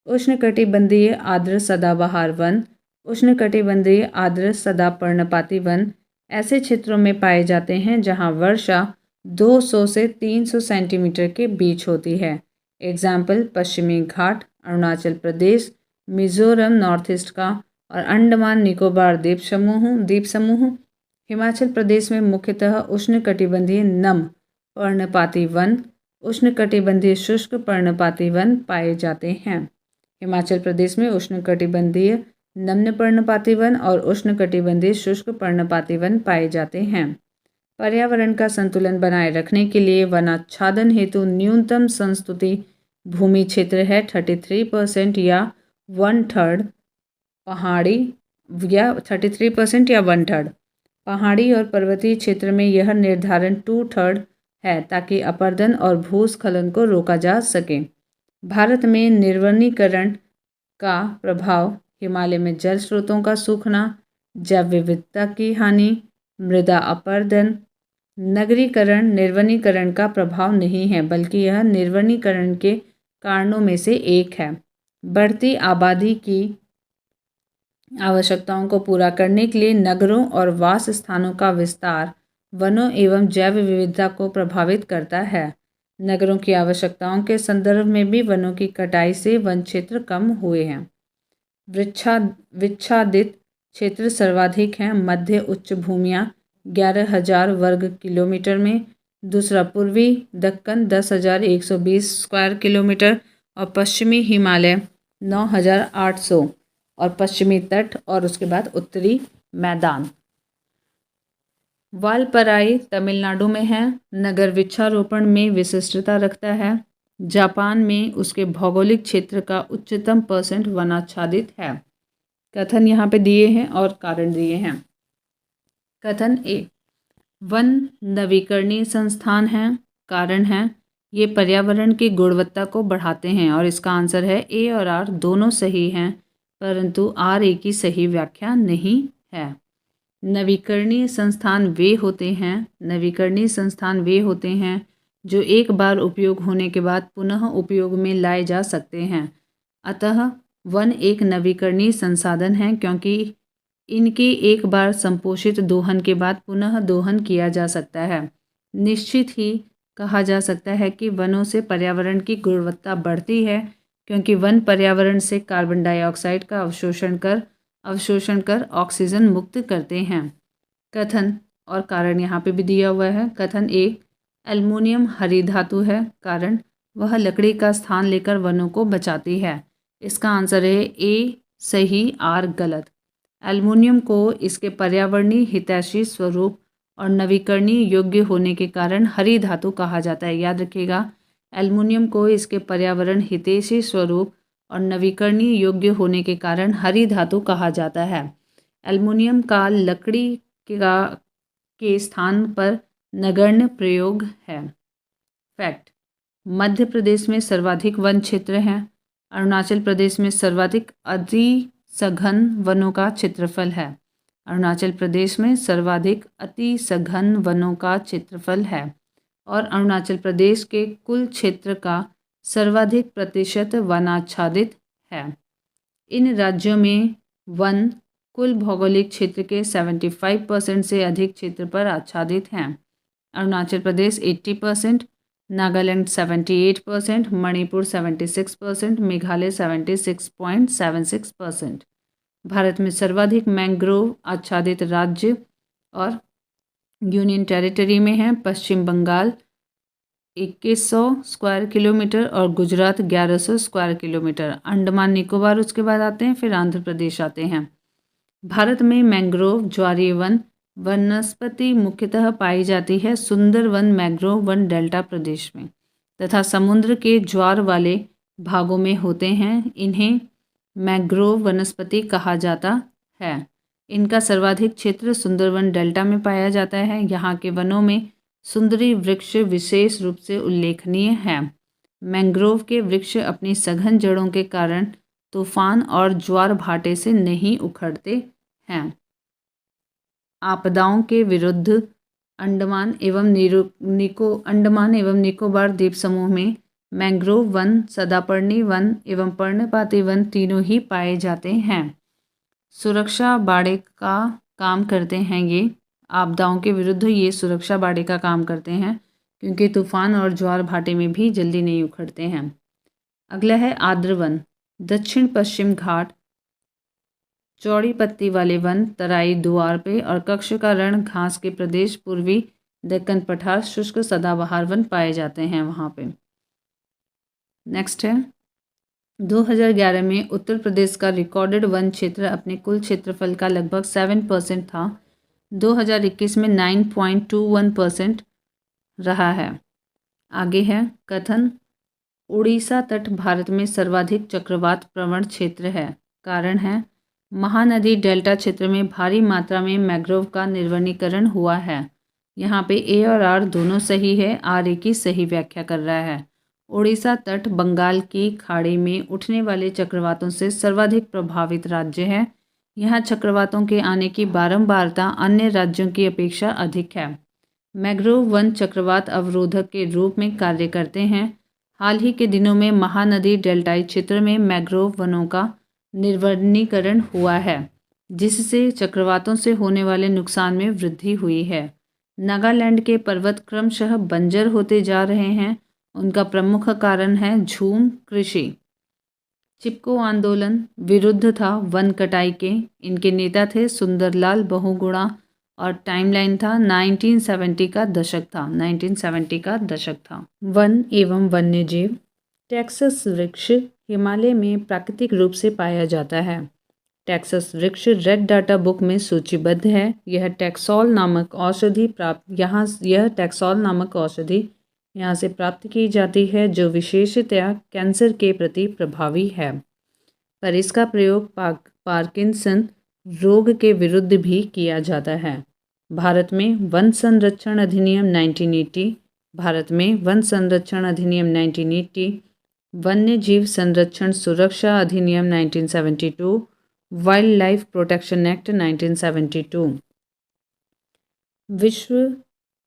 उष्णकटिबंधीय आर्द्र सदाबहार वन, उष्णकटिबंधीय आर्द्र सदा पर्णपाती वन ऐसे क्षेत्रों में पाए जाते हैं जहां वर्षा 200 से 300 सेंटीमीटर के बीच होती है। एग्जाम्पल, पश्चिमी घाट, अरुणाचल प्रदेश, मिजोरम, नॉर्थ ईस्ट का और अंडमान निकोबार द्वीप समूह। हिमाचल प्रदेश में मुख्यतः उष्णकटिबंधीय नम पर्णपाती वन, उष्णकटिबंधीय शुष्क पर्णपाती वन पाए जाते हैं। हिमाचल प्रदेश में उष्णकटिबंधीय नम्न पर्णपाती वन और उष्णकटिबंधीय शुष्क पर्णपाती वन पाए जाते हैं। पर्यावरण का संतुलन बनाए रखने के लिए वनाच्छादन हेतु न्यूनतम संस्तुति भूमि क्षेत्र है 33% या 1/3 पहाड़ी या 33% या 1/3 पहाड़ी और पर्वतीय क्षेत्र में यह निर्धारण 2/3 है ताकि अपरदन और भूस्खलन को रोका जा सके। भारत में निर्वनीकरण का प्रभाव हिमालय में जल स्रोतों का सूखना, जैव विविधता की हानि, मृदा अपरदन। नगरीकरण निर्वनीकरण का प्रभाव नहीं है बल्कि यह निर्वनीकरण के कारणों में से एक है। बढ़ती आबादी की आवश्यकताओं को पूरा करने के लिए नगरों और वास स्थानों का विस्तार वनों एवं जैव विविधता को प्रभावित करता है। नगरों की आवश्यकताओं के संदर्भ में भी वनों की कटाई से वन क्षेत्र कम हुए हैं। विच्छादित क्षेत्र सर्वाधिक हैं। मध्य उच्च भूमियाँ 11,000 वर्ग किलोमीटर में, दूसरा पूर्वी दक्कन 10,120 स्क्वायर किलोमीटर और पश्चिमी हिमालय 9,800 और पश्चिमी तट और उसके बाद उत्तरी मैदान। वालपराई तमिलनाडु में है। नगर वृक्षारोपण में विशिष्टता रखता है। जापान में उसके भौगोलिक क्षेत्र का उच्चतम % वनाच्छादित है। कथन यहाँ पे दिए हैं और कारण दिए हैं। कथन ए, वन नवीकरणीय संस्थान हैं। कारण है ये पर्यावरण की गुणवत्ता को बढ़ाते हैं और इसका आंसर है ए और आर दोनों सही हैं, परंतु आर ए की सही व्याख्या नहीं है। नवीकरणीय संस्थान वे होते हैं जो एक बार उपयोग होने के बाद पुनः उपयोग में लाए जा सकते हैं। अतः वन एक नवीकरणीय संसाधन है क्योंकि इनके एक बार संपोषित दोहन के बाद पुनः दोहन किया जा सकता है। निश्चित ही कहा जा सकता है कि वनों से पर्यावरण की गुणवत्ता बढ़ती है क्योंकि वन पर्यावरण से कार्बन डाइऑक्साइड का अवशोषण कर ऑक्सीजन मुक्त करते हैं। कथन और कारण यहाँ पे भी दिया हुआ है। कथन ए, एल्युमिनियम हरी धातु है। कारण, वह लकड़ी का स्थान लेकर वनों को बचाती है। इसका आंसर है ए सही, आर गलत। एल्युमिनियम को इसके पर्यावरणीय हितैषी स्वरूप और नवीकरणीय योग्य होने के कारण हरी धातु कहा जाता है। याद रखिएगा, एल्युमिनियम को इसके पर्यावरण हितैषी स्वरूप और नवीकरणीय योग्य होने के कारण हरी धातु कहा जाता है। एल्युमिनियम का लकड़ी के स्थान पर नगण्य प्रयोग है। फैक्ट, मध्य प्रदेश में सर्वाधिक वन क्षेत्र हैं। अरुणाचल प्रदेश में सर्वाधिक अति सघन वनों का क्षेत्रफल है। अरुणाचल प्रदेश में सर्वाधिक अति सघन वनों का क्षेत्रफल है और अरुणाचल प्रदेश के कुल क्षेत्र का सर्वाधिक % वनाच्छादित है। इन राज्यों में वन कुल भौगोलिक क्षेत्र के 75% से अधिक क्षेत्र पर आच्छादित हैं। अरुणाचल प्रदेश 80%, नागालैंड 78%, मणिपुर 76%, मेघालय 76.76%। भारत में सर्वाधिक मैंग्रोव आच्छादित राज्य और यूनियन टेरिटरी में है पश्चिम बंगाल 2100 स्क्वायर किलोमीटर और गुजरात 1100 स्क्वायर किलोमीटर। अंडमान निकोबार उसके बाद आते हैं, फिर आंध्र प्रदेश आते हैं। भारत में मैंग्रोव ज्वारीय वन वनस्पति मुख्यतः पाई जाती है सुंदरवन मैंग्रोव वन डेल्टा प्रदेश में तथा समुद्र के ज्वार वाले भागों में होते हैं। इन्हें मैंग्रोव वनस्पति कहा जाता है। इनका सर्वाधिक क्षेत्र सुंदरवन डेल्टा में पाया जाता है। यहाँ के वनों में सुंदरी वृक्ष विशेष रूप से उल्लेखनीय है। मैंग्रोव के वृक्ष अपनी सघन जड़ों के कारण तूफान और ज्वार भाटे से नहीं उखड़ते हैं। आपदाओं के विरुद्ध अंडमान एवं निकोबार द्वीप समूह में मैंग्रोव वन, सदापर्णी वन एवं पर्णपाती वन तीनों ही पाए जाते हैं। सुरक्षा बाड़े का काम करते हैं ये। आपदाओं के विरुद्ध ये सुरक्षा बाड़े का काम करते हैं क्योंकि तूफान और ज्वार भाटे में भी जल्दी नहीं उखड़ते हैं। अगला है आर्द्र वन, दक्षिण पश्चिम घाट, चौड़ी पत्ती वाले वन, तराई दुआरपे और कक्ष का रण घास के प्रदेश, पूर्वी दक्कन पठार शुष्क सदाबहार वन पाए जाते हैं वहाँ पे। नेक्स्ट है 2011 में उत्तर प्रदेश का रिकॉर्डेड वन क्षेत्र अपने कुल क्षेत्रफल का लगभग 7% था। 2021 में 9.21% रहा है। आगे है कथन, उड़ीसा तट भारत में सर्वाधिक चक्रवात प्रवण क्षेत्र है। कारण है महानदी डेल्टा क्षेत्र में भारी मात्रा में मैंग्रोव का निर्वनीकरण हुआ है। यहाँ पे ए और आर दोनों सही है, आर ए की सही व्याख्या कर रहा है। उड़ीसा तट बंगाल की खाड़ी में उठने वाले चक्रवातों से सर्वाधिक प्रभावित राज्य है। यहाँ चक्रवातों के आने की बारंबारता अन्य राज्यों की अपेक्षा अधिक है। मैंग्रोव वन चक्रवात अवरोधक के रूप में कार्य करते हैं। हाल ही के दिनों में महानदी डेल्टाई क्षेत्र में मैंग्रोव वनों का निर्वनीकरण हुआ है, जिससे चक्रवातों से होने वाले नुकसान में वृद्धि हुई है। नागालैंड के पर्वत क्रमशः बंजर होते जा रहे हैं। उनका प्रमुख कारण है झूम कृषि। चिपको आंदोलन विरुद्ध था वन कटाई के। इनके नेता थे सुंदरलाल बहुगुणा और टाइमलाइन था 1970 का दशक था। वन एवं वन्यजीव, टेक्सास वृक्ष हिमालय में प्राकृतिक रूप से पाया जाता है। टेक्सास वृक्ष रेड डाटा बुक में सूचीबद्ध है। यह टैक्सोल नामक औषधि यहाँ से प्राप्त की जाती है, जो विशेषतया कैंसर के प्रति प्रभावी है। पर इसका प्रयोग पार्किंसन रोग के विरुद्ध भी किया जाता है। भारत में वन संरक्षण अधिनियम 1980, वन्य जीव संरक्षण सुरक्षा अधिनियम 1972, वाइल्ड लाइफ प्रोटेक्शन एक्ट 1972। विश्व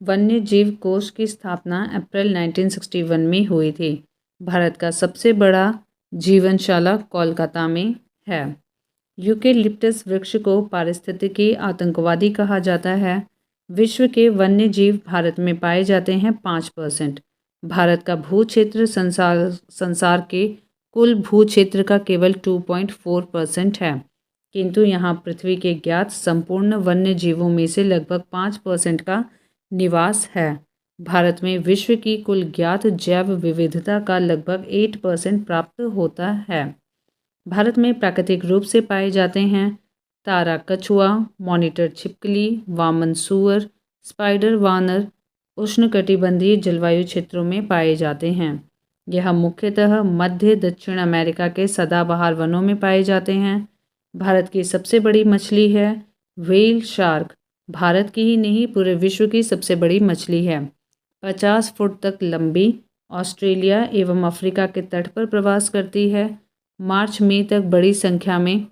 वन्य जीव कोष की स्थापना अप्रैल 1961 में हुई थी। भारत का सबसे बड़ा जीवनशाला कोलकाता में है। यूकेलिप्टस वृक्ष को पारिस्थितिकी आतंकवादी कहा जाता है। विश्व के वन्य जीव भारत में पाए जाते हैं 5%। भारत का भू क्षेत्र संसार के कुल भू क्षेत्र का केवल 2.4% है, किंतु यहाँ पृथ्वी के ज्ञात संपूर्ण वन्य जीवों में से लगभग 5% का निवास है। भारत में विश्व की कुल ज्ञात जैव विविधता का लगभग 8% प्राप्त होता है। भारत में प्राकृतिक रूप से पाए जाते हैं तारा कछुआ, मॉनिटर छिपकली, वामन सूअर, स्पाइडर वानर उष्णकटिबंधीय जलवायु क्षेत्रों में पाए जाते हैं। यह मुख्यतः मध्य दक्षिण अमेरिका के सदाबहार वनों में पाए जाते हैं। भारत की सबसे बड़ी मछली है व्हेल शार्क। भारत की ही नहीं पूरे विश्व की सबसे बड़ी मछली है। 50 फुट तक लंबी, ऑस्ट्रेलिया एवं अफ्रीका के तट पर प्रवास करती है। मार्च मई तक बड़ी संख्या में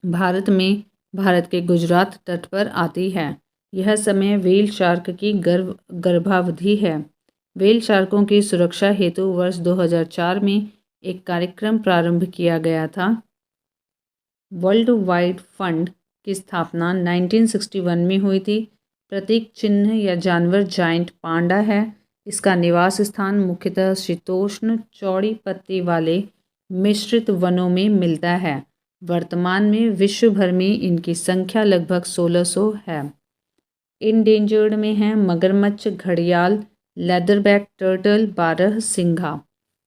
भारत के गुजरात तट पर आती है। यह समय व्हेल शार्क की गर्भावधि है। व्हेल शार्कों की सुरक्षा हेतु वर्ष 2004 में एक कार्यक्रम प्रारंभ किया गया था। वर्ल्ड वाइड फंड की स्थापना 1961 में हुई थी। प्रतीक चिन्ह या जानवर जायंट पांडा है। इसका निवास स्थान मुख्यतः शीतोष्ण चौड़ी पत्ती वाले मिश्रित वनों में मिलता है। वर्तमान में विश्व भर में इनकी संख्या लगभग 1600 है। इंडेंजर्ड में हैं मगरमच्छ, घड़ियाल, लेदरबैक टर्टल, बारहसिंघा।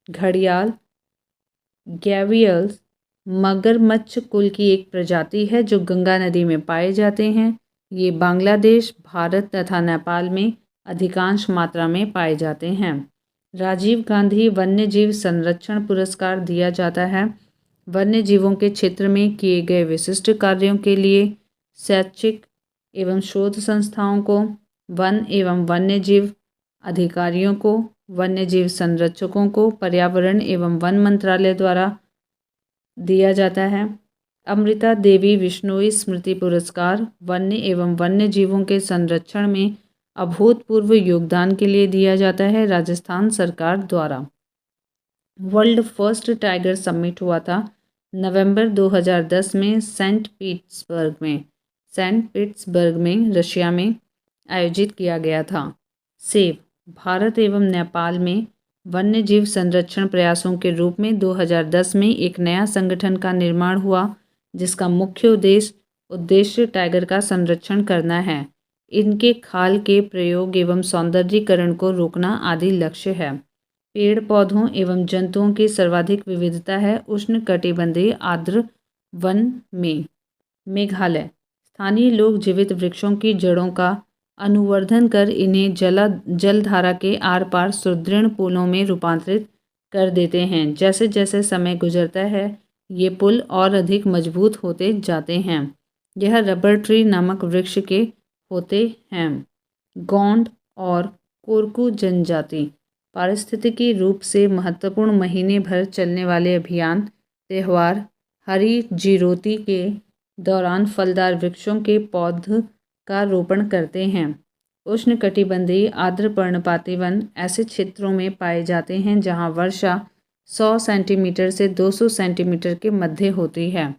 घड़ियाल गैवियल्स मगरमच्छ कुल की एक प्रजाति है जो गंगा नदी में पाए जाते हैं। ये बांग्लादेश, भारत तथा नेपाल में अधिकांश मात्रा में पाए जाते हैं। राजीव गांधी वन्यजीव संरक्षण पुरस्कार दिया जाता है। वन्य जीवों के क्षेत्र में किए गए विशिष्ट कार्यों के लिए शैक्षिक एवं शोध संस्थाओं को, वन एवं वन्य जीव अधिकारियों को, वन्य जीव संरक्षकों को पर्यावरण एवं वन मंत्रालय द्वारा दिया जाता है। अमृता देवी विश्नोई स्मृति पुरस्कार वन्य एवं वन्य जीवों के संरक्षण में अभूतपूर्व योगदान के लिए दिया जाता है, राजस्थान सरकार द्वारा। वर्ल्ड फर्स्ट टाइगर समिट हुआ था नवंबर 2010 में सेंट पीटर्सबर्ग में रशिया में आयोजित किया गया था। सेब भारत एवं नेपाल में वन्य जीव संरक्षण प्रयासों के रूप में 2010 में एक नया संगठन का निर्माण हुआ जिसका मुख्य उद्देश्य टाइगर का संरक्षण करना है, इनके खाल के प्रयोग एवं सौंदर्यीकरण को रोकना आदि लक्ष्य है। पेड़ पौधों एवं जंतुओं की सर्वाधिक विविधता है उष्णकटिबंधीय आर्द्र वन में। मेघालय स्थानीय लोग जीवित वृक्षों की जड़ों का अनुवर्धन कर इन्हें जलधारा के आर पार सुदृढ़ पुलों में रूपांतरित कर देते हैं। जैसे जैसे समय गुजरता है ये पुल और अधिक मजबूत होते जाते हैं। यह रबर ट्री नामक वृक्ष के होते हैं। गोंड और कोरकू जनजाति पारिस्थितिकी रूप से महत्वपूर्ण महीने भर चलने वाले अभियान त्यौहार हरी जीरोती के दौरान फलदार वृक्षों के पौध का रोपण करते हैं। उष्णकटिबंधीय आर्द्र पर्णपाती वन ऐसे क्षेत्रों में पाए जाते हैं जहां वर्षा 100 सेंटीमीटर से 200 सेंटीमीटर के मध्य होती है।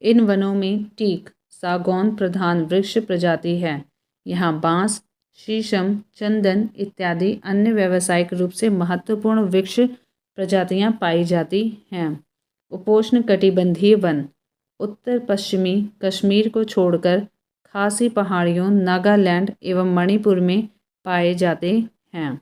इन वनों में टीक, सागौन प्रधान वृक्ष प्रजाति है। यहाँ बांस, शीशम, चंदन इत्यादि अन्य व्यावसायिक रूप से महत्वपूर्ण वृक्ष प्रजातियां पाई जाती हैं। उपोष्णकटिबंधीय वन उत्तर पश्चिमी कश्मीर को छोड़कर खासी पहाड़ियों, नागालैंड एवं मणिपुर में पाए जाते हैं।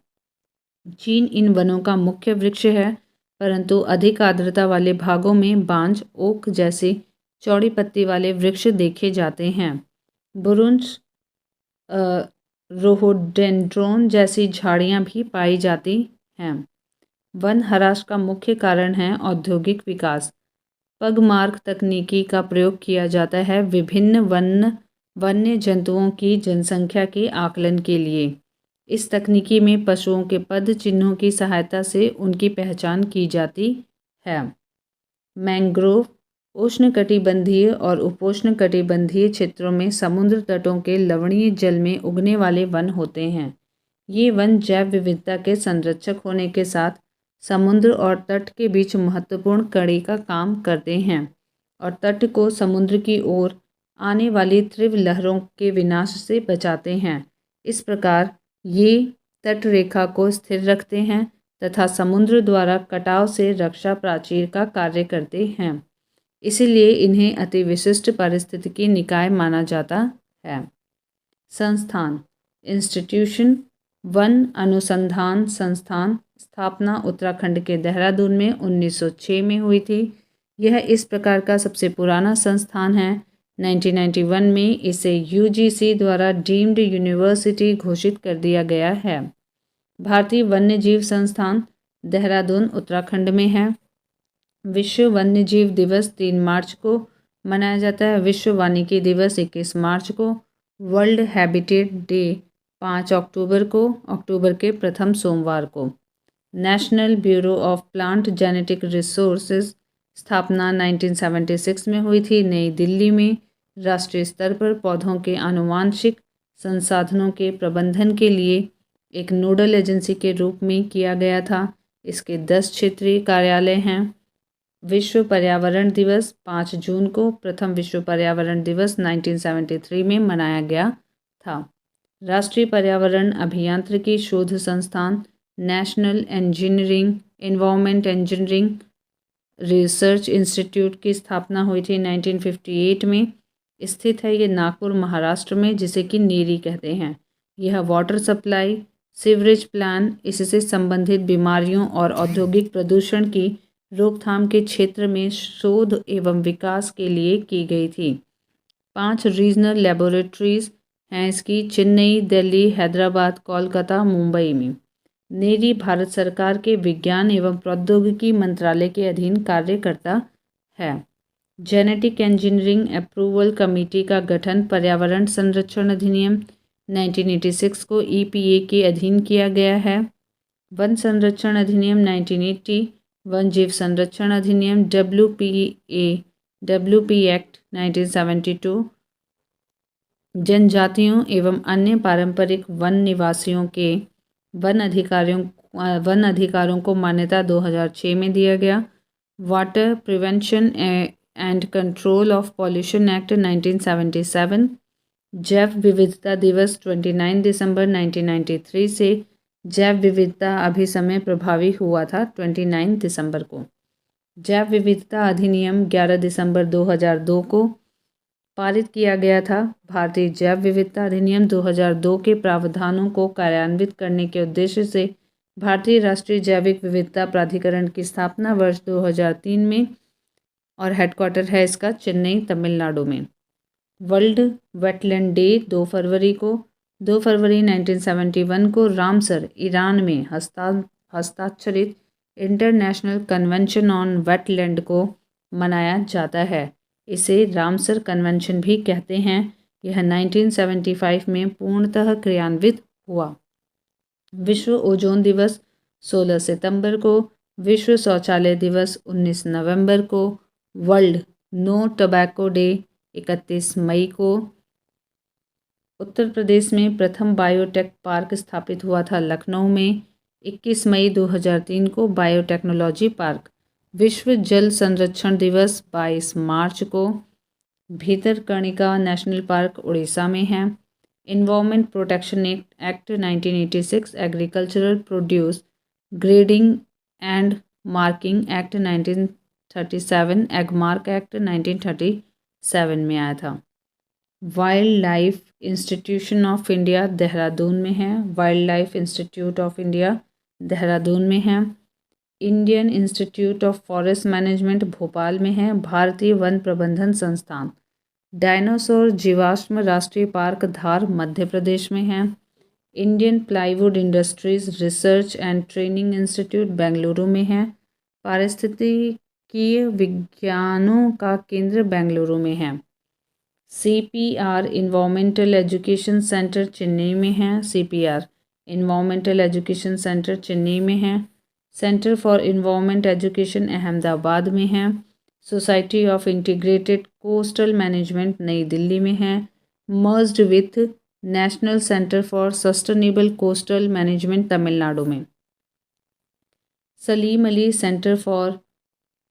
चीन इन वनों का मुख्य वृक्ष है, परंतु अधिक आर्द्रता वाले भागों में बांज, ओक जैसे चौड़ी पत्ती वाले वृक्ष देखे जाते हैं। बुरुंश रोहोडेंड्रोन जैसी झाड़ियाँ भी पाई जाती हैं। वन ह्रास का मुख्य कारण है औद्योगिक विकास। पगमार्क तकनीकी का प्रयोग किया जाता है विभिन्न वन्य जंतुओं की जनसंख्या के आकलन के लिए। इस तकनीकी में पशुओं के पद चिन्हों की सहायता से उनकी पहचान की जाती है। मैंग्रोव उष्णकटिबंधीय और उपोष्णकटिबंधीय क्षेत्रों में समुद्र तटों के लवणीय जल में उगने वाले वन होते हैं। ये वन जैव विविधता के संरक्षक होने के साथ समुद्र और तट के बीच महत्वपूर्ण कड़ी का काम करते हैं और तट को समुद्र की ओर आने वाली तीव्र लहरों के विनाश से बचाते हैं। इस प्रकार ये तट रेखा को स्थिर रखते हैं तथा समुद्र द्वारा कटाव से रक्षा प्राचीर का कार्य करते हैं। इसीलिए इन्हें अति विशिष्ट पारिस्थितिकी निकाय माना जाता है। संस्थान इंस्टीट्यूशन वन अनुसंधान संस्थान स्थापना उत्तराखंड के देहरादून में 1906 में हुई थी। यह इस प्रकार का सबसे पुराना संस्थान है। 1991 में इसे यूजीसी द्वारा डीम्ड यूनिवर्सिटी घोषित कर दिया गया है। भारतीय वन्यजीव संस्थान देहरादून उत्तराखंड में है। विश्व वन्यजीव दिवस 3 मार्च को मनाया जाता है। विश्व वानिकी दिवस 21 मार्च को। वर्ल्ड हैबिटेट डे 5 अक्टूबर को, अक्टूबर के प्रथम सोमवार को। National bureau of plant genetic resources स्थापना 1976 में हुई थी। नई दिल्ली में राष्ट्रीय स्तर पर पौधों के आनुवांशिक संसाधनों के प्रबंधन के लिए एक नोडल एजेंसी के रूप में किया गया था। इसके 10 क्षेत्रीय कार्यालय हैं। विश्व पर्यावरण दिवस 5 जून को, प्रथम विश्व पर्यावरण दिवस 1973 में मनाया गया था। राष्ट्रीय पर्यावरण अभियांत्रिकी शोध संस्थान national engineering environment engineering research institute की स्थापना हुई थी 1958 में। स्थित है ये नागपुर महाराष्ट्र में, जिसे कि नेरी कहते हैं। यह वाटर सप्लाई, सीवरेज प्लान, इससे संबंधित बीमारियों और औद्योगिक प्रदूषण की रोकथाम के क्षेत्र में शोध एवं विकास के लिए की गई थी। 5 रीजनल लेबोरेटरीज हैं इसकी, चेन्नई, दिल्ली, हैदराबाद, कोलकाता, मुंबई में। नेरी भारत सरकार के विज्ञान एवं प्रौद्योगिकी मंत्रालय के अधीन कार्य करता है। जेनेटिक इंजीनियरिंग अप्रूवल कमेटी का गठन पर्यावरण संरक्षण अधिनियम 1986 को EPA के अधीन किया गया है। वन संरक्षण अधिनियम 1980, वन जीव संरक्षण अधिनियम WP एक्ट 1972, जनजातियों एवं अन्य पारंपरिक वन निवासियों के वन अधिकारों को मान्यता 2006 में दिया गया। Water prevention and control of pollution act 1977, जैव विविधता दिवस 29 दिसंबर 1993 से जैव विविधता अभिसमय प्रभावी हुआ था 29 दिसंबर को। जैव विविधता अधिनियम 11 दिसंबर 2002 को पारित किया गया था। भारतीय जैव विविधता अधिनियम 2002 के प्रावधानों को कार्यान्वित करने के उद्देश्य से भारतीय राष्ट्रीय जैविक विविधता प्राधिकरण की स्थापना वर्ष 2003 में और हेडक्वार्टर है इसका चेन्नई, तमिलनाडु में। वर्ल्ड वेटलैंड डे 2 फरवरी 1971 को रामसर, ईरान में हस्ताक्षरित इंटरनेशनल कन्वेंशन ऑन वेटलैंड को मनाया जाता है। इसे रामसर कन्वेंशन भी कहते हैं। यह 1975 में पूर्णतः क्रियान्वित हुआ। विश्व ओजोन दिवस 16 सितंबर को, विश्व शौचालय दिवस 19 नवंबर को, वर्ल्ड नो टोबैको डे 31 मई को। उत्तर प्रदेश में प्रथम बायोटेक पार्क स्थापित हुआ था लखनऊ में 21 मई 2003 को, बायोटेक्नोलॉजी पार्क। विश्व जल संरक्षण दिवस 22 मार्च को। भीतरकनिका नेशनल पार्क उड़ीसा में है। Environment protection act 1986, agricultural produce grading and marking act 1937, Agmark act 1937 में आया था। Wild life institution of India Dehradun में है। Wild life institute of India Dehradun में है। Indian institute of forest management Bhopal में है। भारतीय वन प्रबंधन संस्थान डायनासोर जीवाश्म राष्ट्रीय पार्क धार मध्य प्रदेश में है। Indian plywood industries research and training institute Bengaluru में है। पारिस्थितिकीय विज्ञानों का केंद्र बेंगलुरु में है। CPR environmental education centre Chennai में है। CPR environmental education centre Chennai में है। Centre for environment education Ahmedabad में है। Society of integrated coastal management New Delhi में है। Merged with national centre for sustainable coastal management Tamil Nadu में। Salim Ali centre for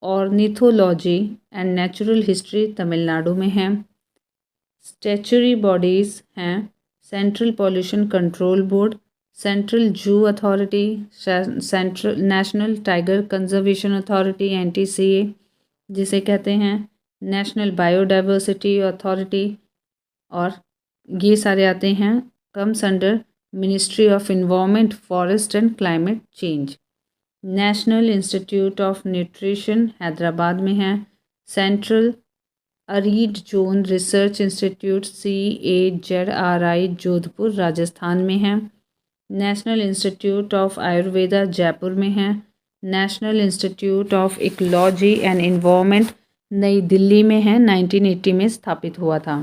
ornithology and natural history Tamil Nadu में है। स्टैच्यूटरी बॉडीज़ हैं central pollution control board, central zoo authority, central national tiger conservation authority NTCA जिसे कहते हैं, नेशनल बायोडाइवर्सिटी अथॉरिटी, और ये सारे आते हैं comes under ministry of environment, forest and climate change. National institute of nutrition Hyderabad में है। Central arid zone research institute CAZRI Jodhpur Rajasthan में है। National institute of Ayurveda Jaipur में है। National institute of ecology and environment New Delhi में है, 1980 में स्थापित हुआ था।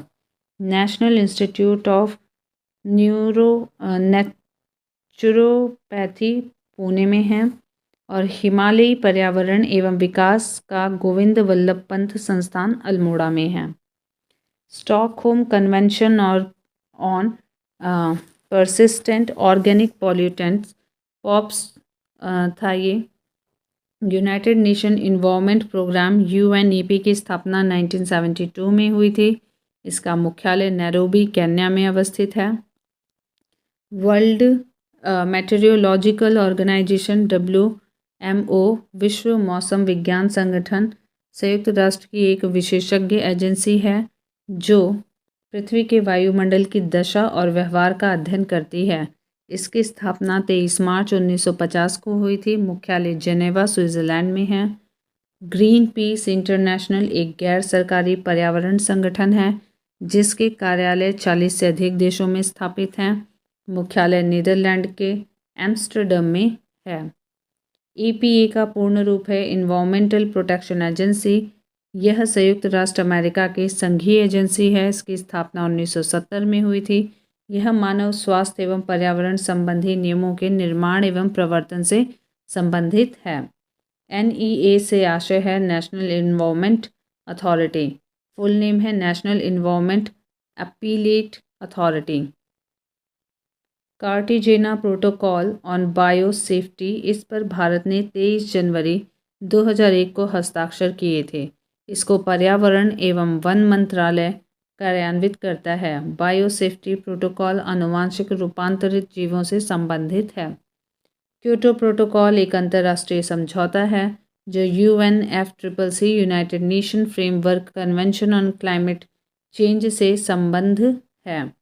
National institute of naturopathy Pune में है। और हिमालयी पर्यावरण एवं विकास का गोविंद वल्लभ पंत संस्थान अल्मोड़ा में है। स्टॉकहोम कन्वेंशन और on persistent organic pollutants POPs था ये। United Nation Environment Programme UNEP की स्थापना 1972 में हुई थी। इसका मुख्यालय नैरोबी केन्या में अवस्थित है। वर्ल्ड मेटेरियोलॉजिकल ऑर्गेनाइजेशन WMO, विश्व मौसम विज्ञान संगठन, संयुक्त राष्ट्र की एक विशेषज्ञ एजेंसी है जो पृथ्वी के वायुमंडल की दशा और व्यवहार का अध्ययन करती है। इसकी स्थापना 23 मार्च 1950 को हुई थी। मुख्यालय जेनेवा, स्विट्ज़रलैंड में है। ग्रीन पीस इंटरनेशनल एक गैर सरकारी पर्यावरण संगठन है जिसके कार्यालय 40 से अधिक देशों में स्थापित हैं। मुख्यालय नीदरलैंड के एम्स्टर्डम में है। EPA का पूर्ण रूप है इन्वायरमेंटल प्रोटेक्शन एजेंसी। यह संयुक्त राष्ट्र अमेरिका की संघीय एजेंसी है। इसकी स्थापना 1970 में हुई थी। यह मानव स्वास्थ्य एवं पर्यावरण संबंधी नियमों के निर्माण एवं प्रवर्तन से संबंधित है। NEA से आशय है national environment authority. Full name है national environment appellate authority. Cartagena protocol on bio safety, इस पर भारत ने 23 जनवरी 2001 को हस्ताक्षर किए थे। इसको पर्यावरण एवं वन मंत्रालय कार्यान्वित करता है। बायो सेफ्टी प्रोटोकॉल आनुवांशिक रूपांतरित जीवों से संबंधित है। क्योटो प्रोटोकॉल एक अंतर्राष्ट्रीय समझौता है जो UNFCCC United nation framework convention on climate change से संबंध है।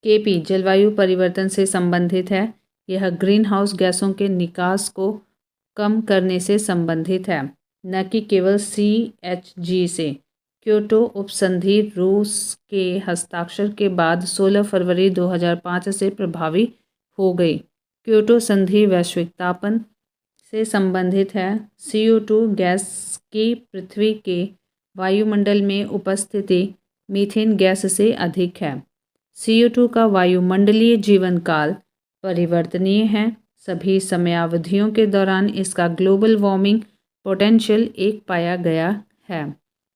KP जलवायु परिवर्तन से संबंधित है। यह ग्रीन हाउस गैसों के निकास को कम करने से संबंधित है, न कि केवल CHG से। क्योटो उपसंधि रूस के हस्ताक्षर के बाद 16 फरवरी 2005 से प्रभावी हो गई। क्योटो संधि वैश्विक तापन से संबंधित है। CO2 गैस की पृथ्वी के वायुमंडल में उपस्थिति मीथेन गैस से अधिक है। CO2 का वायुमंडलीय जीवन काल परिवर्तनीय है। सभी समयावधियों के दौरान इसका ग्लोबल वार्मिंग पोटेंशियल एक पाया गया है।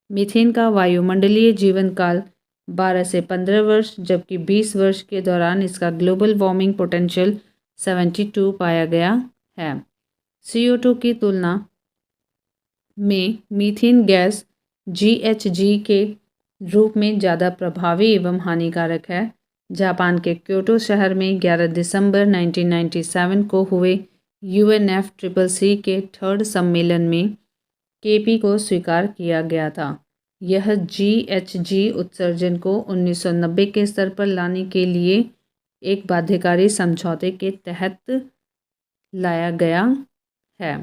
मीथेन का वायुमंडलीय जीवन काल 12 से 15 वर्ष, जबकि 20 वर्ष के दौरान इसका ग्लोबल वार्मिंग पोटेंशियल 72 पाया गया है। CO2 की तुलना में मीथेन गैस GHG के रूप में ज़्यादा प्रभावी एवं हानिकारक है। जापान के क्योटो शहर में 11 दिसंबर 1997 को हुए UNFCCC के 3rd सम्मेलन में KP को स्वीकार किया गया था। यह GHG उत्सर्जन को 1990 के स्तर पर लाने के लिए एक बाध्यकारी समझौते के तहत लाया गया है।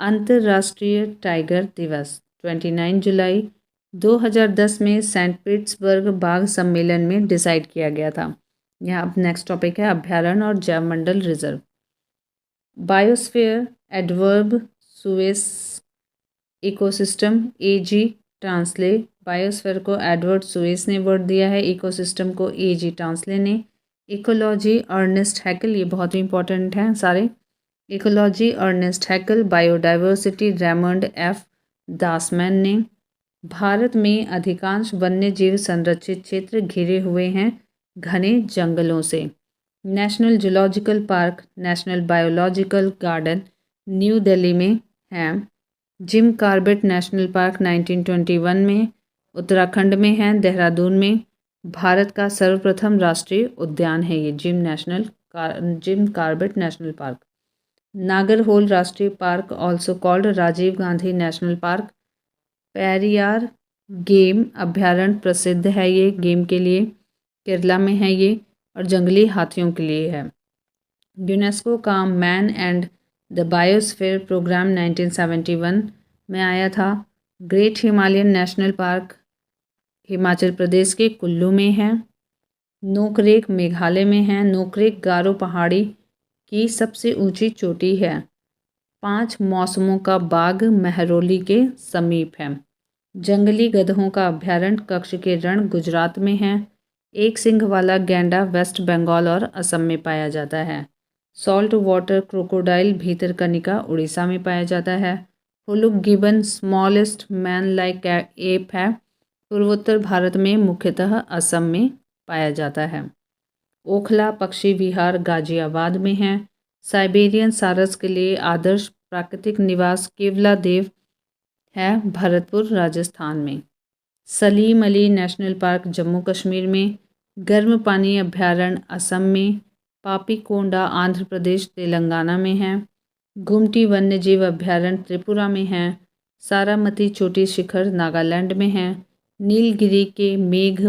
अंतर्राष्ट्रीय टाइगर दिवस 29 जुलाई 2010 में सेंट पीटर्सबर्ग बाघ सम्मेलन में डिसाइड किया गया था। यहाँ अब नेक्स्ट टॉपिक है अभ्यारण्य और जैवमंडल reserve. Biosphere Edward Suess ecosystem AG Tansley. Biosphere को एडवर्ड सुएस ने वर्ड दिया है, इकोसिस्टम को AG ट्रांसले ने। इकोलॉजी अर्नेस्ट हैकल, ये बहुत ही इंपॉर्टेंट हैं सारे। Ecology Ernest Haeckel. Biodiversity Raymond F Dasmann ने। भारत में अधिकांश वन्यजीव संरक्षित क्षेत्र घिरे हुए हैं घने जंगलों से। National zoological park, national biological garden new Delhi में है। जिम कॉर्बेट नेशनल पार्क 1921 में उत्तराखंड में है, देहरादून में। भारत का सर्वप्रथम राष्ट्रीय उद्यान है ये Jim Corbett national park. Nagarhole राष्ट्रीय park also called Rajiv Gandhi national park. Periyar game अभ्यारण्य प्रसिद्ध है ये गेम के लिए, केरला में है ये, और जंगली हाथियों के लिए है। यूनेस्को का man and the biosphere programme 1971 में आया था। Great Himalayan national park Himachal Pradesh के कुल्लू में है। नोकरेक मेघालय में है। नोकरेक गारो पहाड़ी की सबसे ऊंची चोटी है। 5 मौसमों का बाग महरौली के समीप है। जंगली गधों का अभ्यारण्य कक्ष के रण गुजरात में है। एक सिंह वाला गैंडा वेस्ट बंगाल और असम में पाया जाता है। Salt water crocodile Bhitarkanika Orissa में पाया जाता है। Hoolock gibbon smallest man like ape है। पूर्वोत्तर भारत में मुख्यतः असम में पाया जाता है। ओखला पक्षी विहार गाजियाबाद में है। साइबेरियन सारस के लिए आदर्श प्राकृतिक निवास केवला देव है भरतपुर राजस्थान में। सलीम अली नेशनल पार्क जम्मू कश्मीर में। गर्म पानी अभयारण्य असम में, पापीकोंडा आंध्र प्रदेश तेलंगाना में है, गुमटी वन्यजीव अभयारण्य त्रिपुरा में है, सारामती चोटी शिखर नागालैंड में है, नीलगिरी के मेघ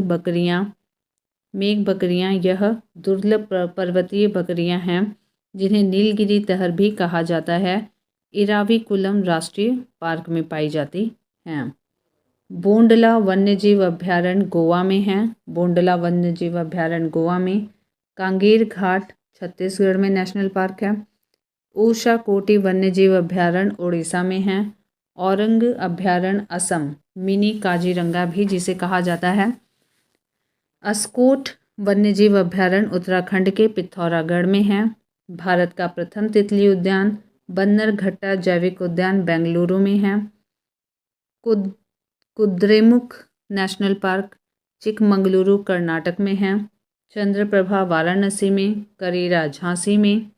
बकरियाँ यह दुर्लभ पर्वतीय बकरियाँ हैं जिन्हें नीलगिरी तहर भी कहा जाता है, इराविकुलम राष्ट्रीय पार्क में पाई जाती हैं। बोंडला वन्यजीव अभयारण्य गोवा में है, बोंडला वन्यजीव अभयारण्य गोवा में, कांगेर घाट छत्तीसगढ़ में नेशनल पार्क है, ऊषा कोटी वन्यजीव अभयारण्य उड़ीसा में है, औरंग अभयारण्य असम, मिनी काजीरंगा भी जिसे कहा जाता है, अस्कोट वन्यजीव अभयारण्य उत्तराखंड के पिथौरागढ़ में है, भारत का प्रथम तितली उद्यान बन्नरघट्टा जैविक उद्यान बेंगलुरु में है, कुद्रेमुख नेशनल पार्क चिकमंगलुरु कर्नाटक में है, चंद्रप्रभा वाराणसी में, करेरा झांसी में,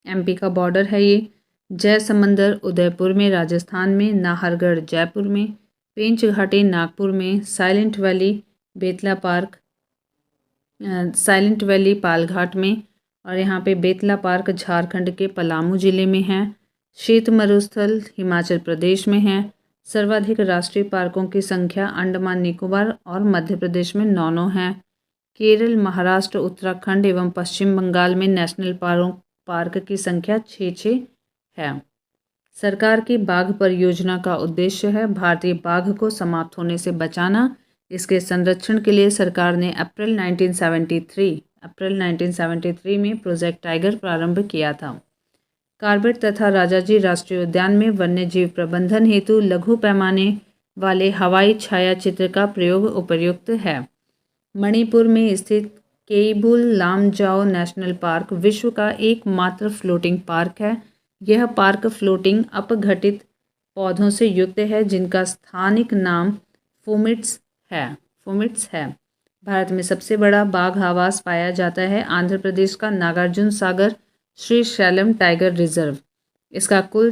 एमपी का बॉर्डर है ये, जयसमंदर उदयपुर में राजस्थान में, नाहरगढ़ जयपुर में, पेंच घाटी नागपुर में, साइलेंट वैली पालघाट में, और यहाँ पे बेतला पार्क झारखंड के पलामू जिले में है, शीत मरुस्थल हिमाचल प्रदेश में है, सर्वाधिक राष्ट्रीय पार्कों की संख्या अंडमान निकोबार और मध्य प्रदेश में 9 है, केरल महाराष्ट्र उत्तराखंड एवं पश्चिम बंगाल में नेशनल पार्क की संख्या 6 है। सरकार की बाघ परियोजना का उद्देश्य है भारतीय बाघ को समाप्त होने से बचाना। इसके संरक्षण के लिए सरकार ने अप्रैल 1973 में प्रोजेक्ट टाइगर प्रारंभ किया था। कार्बेट तथा राजाजी राष्ट्रीय उद्यान में वन्यजीव प्रबंधन हेतु लघु पैमाने वाले हवाई छायाचित्र का प्रयोग उपयुक्त है। मणिपुर में स्थित केइबुल लामजाओ नेशनल पार्क विश्व का एकमात्र फ्लोटिंग पार्क है। यह पार्क फ्लोटिंग अपघटित पौधों से युक्त है जिनका स्थानिक नाम फोमिट्स है। भारत में सबसे बड़ा बाघ आवास पाया जाता है आंध्र प्रदेश का नागार्जुन सागर श्री शैलम टाइगर रिजर्व। इसका कुल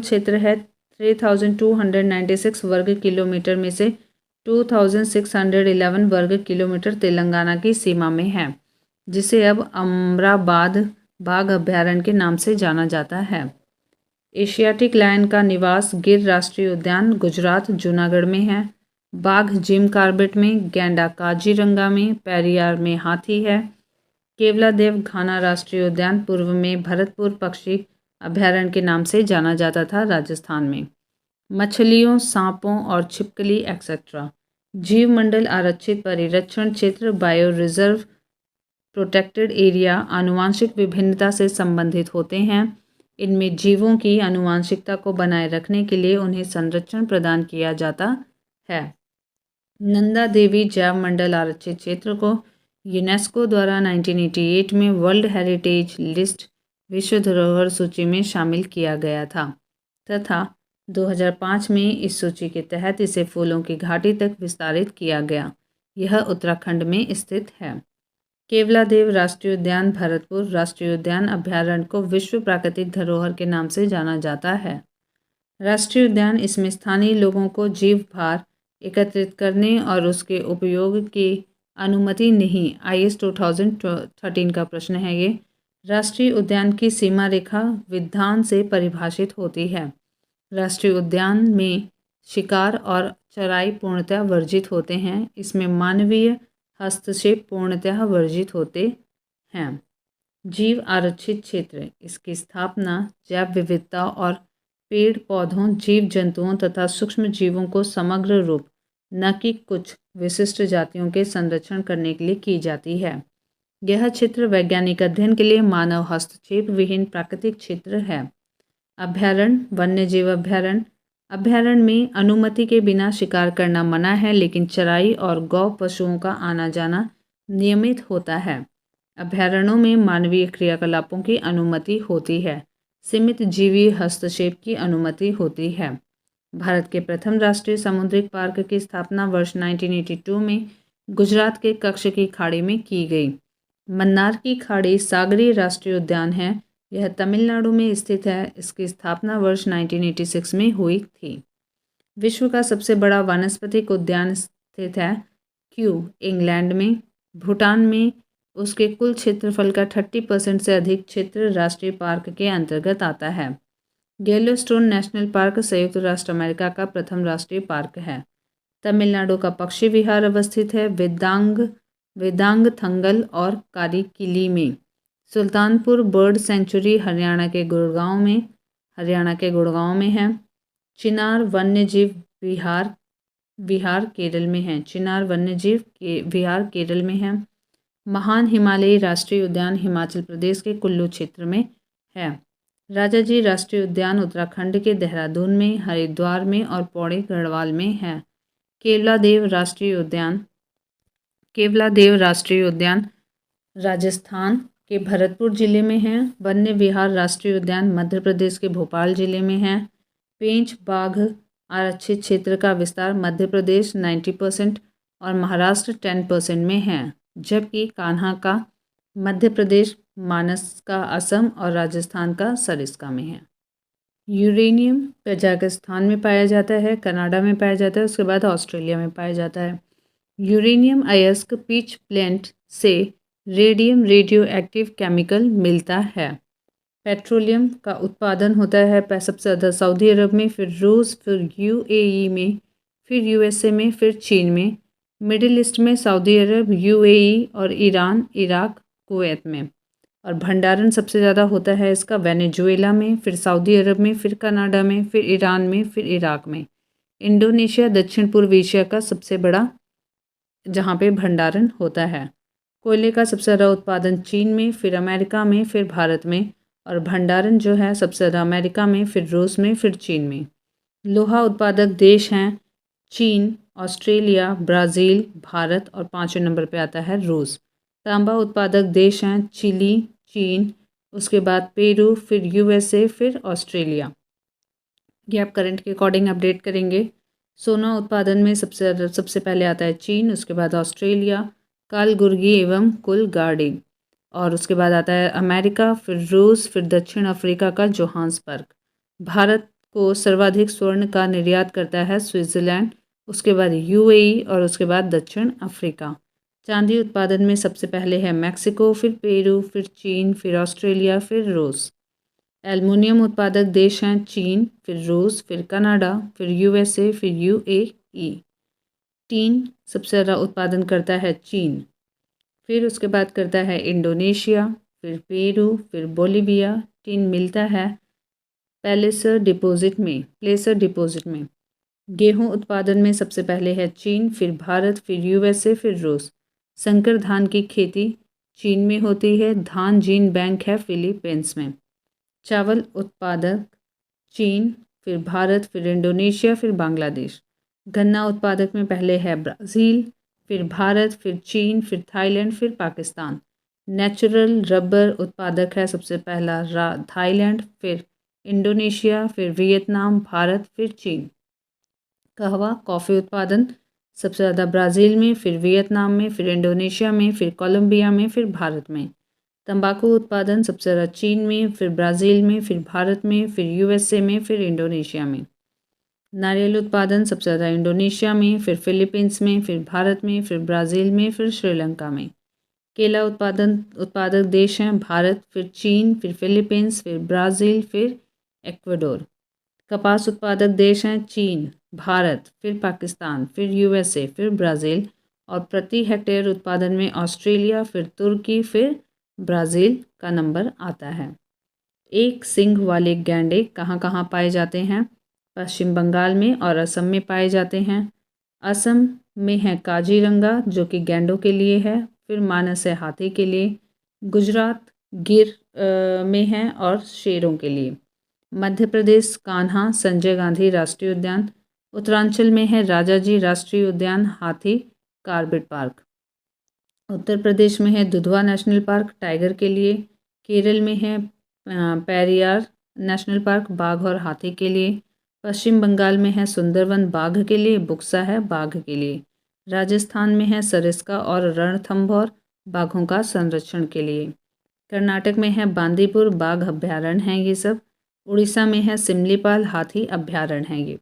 क्षेत्र है 3296 वर्ग किलोमीटर में से 2611 वर्ग किलोमीटर तेलंगाना की सीमा में है, जिसे अब अमराबाद बाघ अभयारण्य के नाम से जाना जाता है। एशियाटिक लायन का निवास गिर राष्ट्रीय उद्यान गुजरात जूनागढ़ में है। बाघ जिम कार्बेट में, गैंडा काजीरंगा में, पेरियार में हाथी है। केवलादेव घाना राष्ट्रीय उद्यान पूर्व में भरतपुर पक्षी अभयारण्य के नाम से जाना जाता था राजस्थान में। मछलियों, सांपों और छिपकली एक्सेट्रा। जीव मंडल आरक्षित परिरक्षण क्षेत्र बायो रिजर्व प्रोटेक्टेड एरिया आनुवांशिक विभिन्नता से संबंधित होते हैं। इनमें जीवों की आनुवांशिकता को बनाए रखने के लिए उन्हें संरक्षण प्रदान किया जाता है। नंदा देवी जैव मंडल आरक्षित क्षेत्र को यूनेस्को द्वारा 1988 में वर्ल्ड हेरिटेज लिस्ट विश्व धरोहर सूची में शामिल किया गया था तथा 2005 में इस सूची के तहत इसे फूलों की घाटी तक विस्तारित किया गया। यह उत्तराखंड में स्थित है। केवलादेव राष्ट्रीय उद्यान भरतपुर राष्ट्रीय उद्यान अभयारण्य को विश्व प्राकृतिक धरोहर के नाम से जाना जाता है। राष्ट्रीय उद्यान इसमें स्थानीय लोगों को जीव भार एकत्रित करने और उसके उपयोग की अनुमति नहीं। IS 2013 का प्रश्न है ये। राष्ट्रीय उद्यान की सीमा रेखा विधान से परिभाषित होती है। राष्ट्रीय उद्यान में शिकार और चराई पूर्णतः वर्जित होते हैं। इसमें मानवीय हस्तक्षेप पूर्णतः वर्जित होते हैं। जीव आरक्षित क्षेत्र, इसकी स्थापना जैव विविधता और पेड़ पौधों, जीव जंतुओं तथा सूक्ष्म जीवों को समग्र रूप न कि कुछ विशिष्ट जातियों के संरक्षण करने के लिए की जाती है। यह क्षेत्र वैज्ञानिक अध्ययन के लिए मानव हस्तक्षेप विहीन प्राकृतिक क्षेत्र है। अभयारण्य, वन्यजीव अभयारण्य। अभयारण्य में अनुमति के बिना शिकार करना मना है, लेकिन चराई और गौ पशुओं का आना जाना नियमित होता है। अभयारण्यों में मानवीय क्रियाकलापों की अनुमति होती है। सीमित जीवी हस्तक्षेप की अनुमति होती है। भारत के प्रथम राष्ट्रीय समुद्री पार्क की स्थापना वर्ष 1982 में गुजरात के कच्छ की खाड़ी में की गई। मन्नार की खाड़ी सागरीय राष्ट्रीय उद्यान है। यह तमिलनाडु में स्थित है। इसकी स्थापना वर्ष 1986 में हुई थी। विश्व का सबसे बड़ा वानस्पतिक उद्यान स्थित है क्यू इंग्लैंड में। भूटान में उसके कुल क्षेत्रफल का 30% से अधिक क्षेत्र राष्ट्रीय पार्क के अंतर्गत आता है। येलोस्टोन नेशनल पार्क संयुक्त राष्ट्र अमेरिका का प्रथम राष्ट्रीय पार्क है। तमिलनाडु का पक्षी विहार अवस्थित है वेदांगथंगल और कारिकिली में। सुल्तानपुर बर्ड सेंचुरी हरियाणा के गुड़गांव में है। चिनार वन्यजीव विहार केरल में है। चिनार वन्यजीव विहार केरल में है। महान हिमालयी राष्ट्रीय उद्यान हिमाचल प्रदेश के कुल्लू क्षेत्र में है। राजाजी राष्ट्रीय उद्यान उत्तराखंड के देहरादून में, हरिद्वार में और पौड़ी गढ़वाल में है। केवलादेव राष्ट्रीय उद्यान राजस्थान के भरतपुर जिले में है। वन्य विहार राष्ट्रीय उद्यान मध्य प्रदेश के भोपाल जिले में है। पेंच बाघ आरक्षित क्षेत्र का विस्तार मध्य प्रदेश 90% और महाराष्ट्र 10% में है, जबकि कान्हा का मध्य प्रदेश, मानस का असम और राजस्थान का सरिस्का में है। यूरेनियम कजाकिस्तान में पाया जाता है, कनाडा में पाया जाता है, उसके बाद ऑस्ट्रेलिया में पाया जाता है। यूरेनियम अयस्क पिच प्लांट से रेडियम रेडियो एक्टिव केमिकल मिलता है। पेट्रोलियम का उत्पादन होता है सबसे ज़्यादा सऊदी अरब में, फिर रूस, फिर यूएई में, फिर यूएसए में, फिर चीन में। मिडिल ईस्ट में सऊदी अरब, यूएई और ईरान, इराक, कुवैत में। और भंडारण सबसे ज़्यादा होता है इसका वेनेजुएला में, फिर सऊदी अरब में, फिर कनाडा में, फिर ईरान में, फिर इराक में। इंडोनेशिया दक्षिण पूर्व एशिया का सबसे बड़ा जहाँ पे भंडारण होता है। कोयले का सबसे ज़्यादा उत्पादन चीन में, फिर अमेरिका में, फिर भारत में। और भंडारण जो है सबसे ज़्यादा अमेरिका में, फिर रूस में, फिर चीन में। लोहा उत्पादक देश हैं चीन, ऑस्ट्रेलिया, ब्राज़ील, भारत और 5वें नंबर पे आता है रूस। तांबा उत्पादक देश हैं चिली, चीन, उसके बाद पेरू, फिर यूएसए, फिर ऑस्ट्रेलिया। ये आप करंट के अकॉर्डिंग अपडेट करेंगे। सोना उत्पादन में सबसे पहले आता है चीन, उसके बाद ऑस्ट्रेलिया, कालगुर्गी एवं कुलगाड़ी, और उसके बाद आता है अमेरिका, फिर रूस, फिर दक्षिण अफ्रीका का जोहान्सबर्ग। भारत को सर्वाधिक स्वर्ण का निर्यात करता है स्विट्ज़रलैंड, उसके बाद यूएई और उसके बाद दक्षिण अफ्रीका। चांदी उत्पादन में सबसे पहले है मैक्सिको, फिर पेरू, फिर चीन, फिर ऑस्ट्रेलिया, फिर रूस। एल्युमिनियम उत्पादक देश हैं चीन, फिर रूस, फिर कनाडा, फिर यूएसए, फिर यूएई। टीन सबसे ज़्यादा उत्पादन करता है चीन, फिर उसके बाद करता है इंडोनेशिया, फिर पेरू, फिर बोलिविया। टीन मिलता है प्लेसर डिपॉजिट में। गेहूं उत्पादन में सबसे पहले है चीन, फिर भारत, फिर यूएसए, फिर रूस। संकर धान की खेती चीन में होती है। धान जीन बैंक है फिलीपींस में। चावल उत्पादक चीन, फिर भारत, फिर इंडोनेशिया, फिर बांग्लादेश। गन्ना उत्पादक में पहले है ब्राज़ील, फिर भारत, फिर चीन, फिर थाईलैंड, फिर पाकिस्तान। नेचुरल रबर उत्पादक है सबसे पहला थाईलैंड, फिर इंडोनेशिया, फिर वियतनाम, भारत, फिर चीन। कहवा कॉफ़ी उत्पादन सबसे ज़्यादा ब्राज़ील में, फिर वियतनाम में, फिर इंडोनेशिया में, फिर कोलंबिया में, फिर भारत में। तंबाकू उत्पादन सबसे ज़्यादा चीन में, फिर ब्राज़ील में, फिर भारत में, फिर यूएसए में, फिर इंडोनेशिया में। नारियल उत्पादन सबसे ज़्यादा इंडोनेशिया में, फिर फिलीपींस में, फिर भारत में, फिर ब्राज़ील में, फिर श्रीलंका में। केला उत्पादक देश हैं भारत, फिर चीन, फिर फिलीपींस, फिर ब्राज़ील, फिर इक्वाडोर। कपास उत्पादक देश हैं चीन, भारत, फिर पाकिस्तान, फिर यूएसए, फिर ब्राज़ील। और प्रति हेक्टेयर उत्पादन में ऑस्ट्रेलिया, फिर तुर्की, फिर ब्राज़ील का नंबर आता है। एक सींग वाले गैंडे कहाँ कहाँ पाए जाते हैं? पश्चिम बंगाल में और असम में पाए जाते हैं। असम में है काजीरंगा जो कि गैंडों के लिए है, फिर मानस है हाथी के लिए। गुजरात गिर में है और शेरों के लिए। मध्य प्रदेश कान्हा संजय गांधी राष्ट्रीय उद्यान। उत्तरांचल में है राजाजी राष्ट्रीय उद्यान, हाथी कार्बेट पार्क। उत्तर प्रदेश में है दुधवा नेशनल पार्क टाइगर के लिए। केरल में है पेरियार नेशनल पार्क बाघ और हाथी के लिए। पश्चिम बंगाल में है सुंदरवन बाघ के लिए, बुक्सा है बाघ के लिए। राजस्थान में है सरिस्का और रणथंभौर बाघों का संरक्षण के लिए। कर्नाटक में है बांदीपुर बाघ अभ्यारण्य हैं ये सब। उड़ीसा में है सिमलीपाल हाथी अभ्यारण्य हैं ये।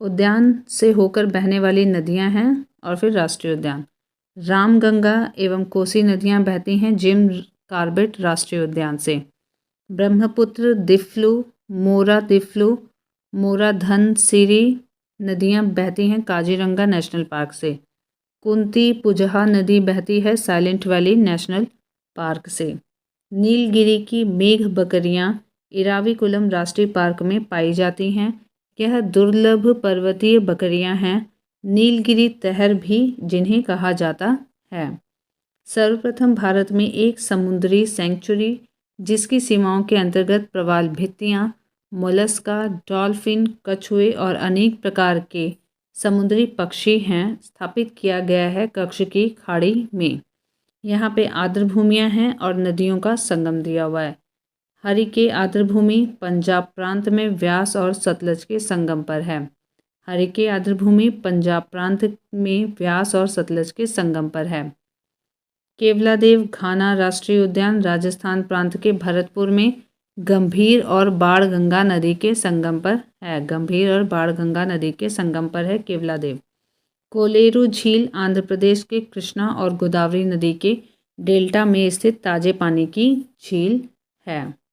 उद्यान से होकर बहने वाली नदियां हैं और फिर राष्ट्रीय उद्यान। रामगंगा एवं कोसी नदियाँ बहती हैं जिम कॉर्बेट राष्ट्रीय उद्यान से। ब्रह्मपुत्र, दिफ्लू, मोरा धनसिरी नदियाँ बहती हैं काजीरंगा नेशनल पार्क से। कुंती पुजहा नदी बहती है साइलेंट वैली नेशनल पार्क से। नीलगिरी की मेघ बकरियाँ इराविकुलम राष्ट्रीय पार्क में पाई जाती हैं। यह दुर्लभ पर्वतीय बकरियाँ हैं, नीलगिरी तहर भी जिन्हें कहा जाता है। सर्वप्रथम भारत में एक समुद्री सेंचुरी जिसकी सीमाओं के अंतर्गत प्रवाल भित्तियाँ, मोलस्का, डॉल्फिन, कछुए और अनेक प्रकार के समुद्री पक्षी हैं स्थापित किया गया है कच्छ की खाड़ी में। यहाँ पे आर्द्रभूमियाँ हैं और नदियों का संगम दिया हुआ है। हरिके आर्द्रभूमि पंजाब प्रांत में व्यास और सतलज के संगम पर है। हरिके आर्द्रभूमि पंजाब प्रांत में व्यास और सतलज के संगम पर है। केवलादेव घाना राष्ट्रीय उद्यान राजस्थान प्रांत के भरतपुर में गंभीर और बाणगंगा नदी के संगम पर है। गंभीर और बाणगंगा नदी के संगम पर है केवलादेव। कोलेरू झील आंध्र प्रदेश के कृष्णा और गोदावरी नदी के डेल्टा में स्थित ताजे पानी की झील है।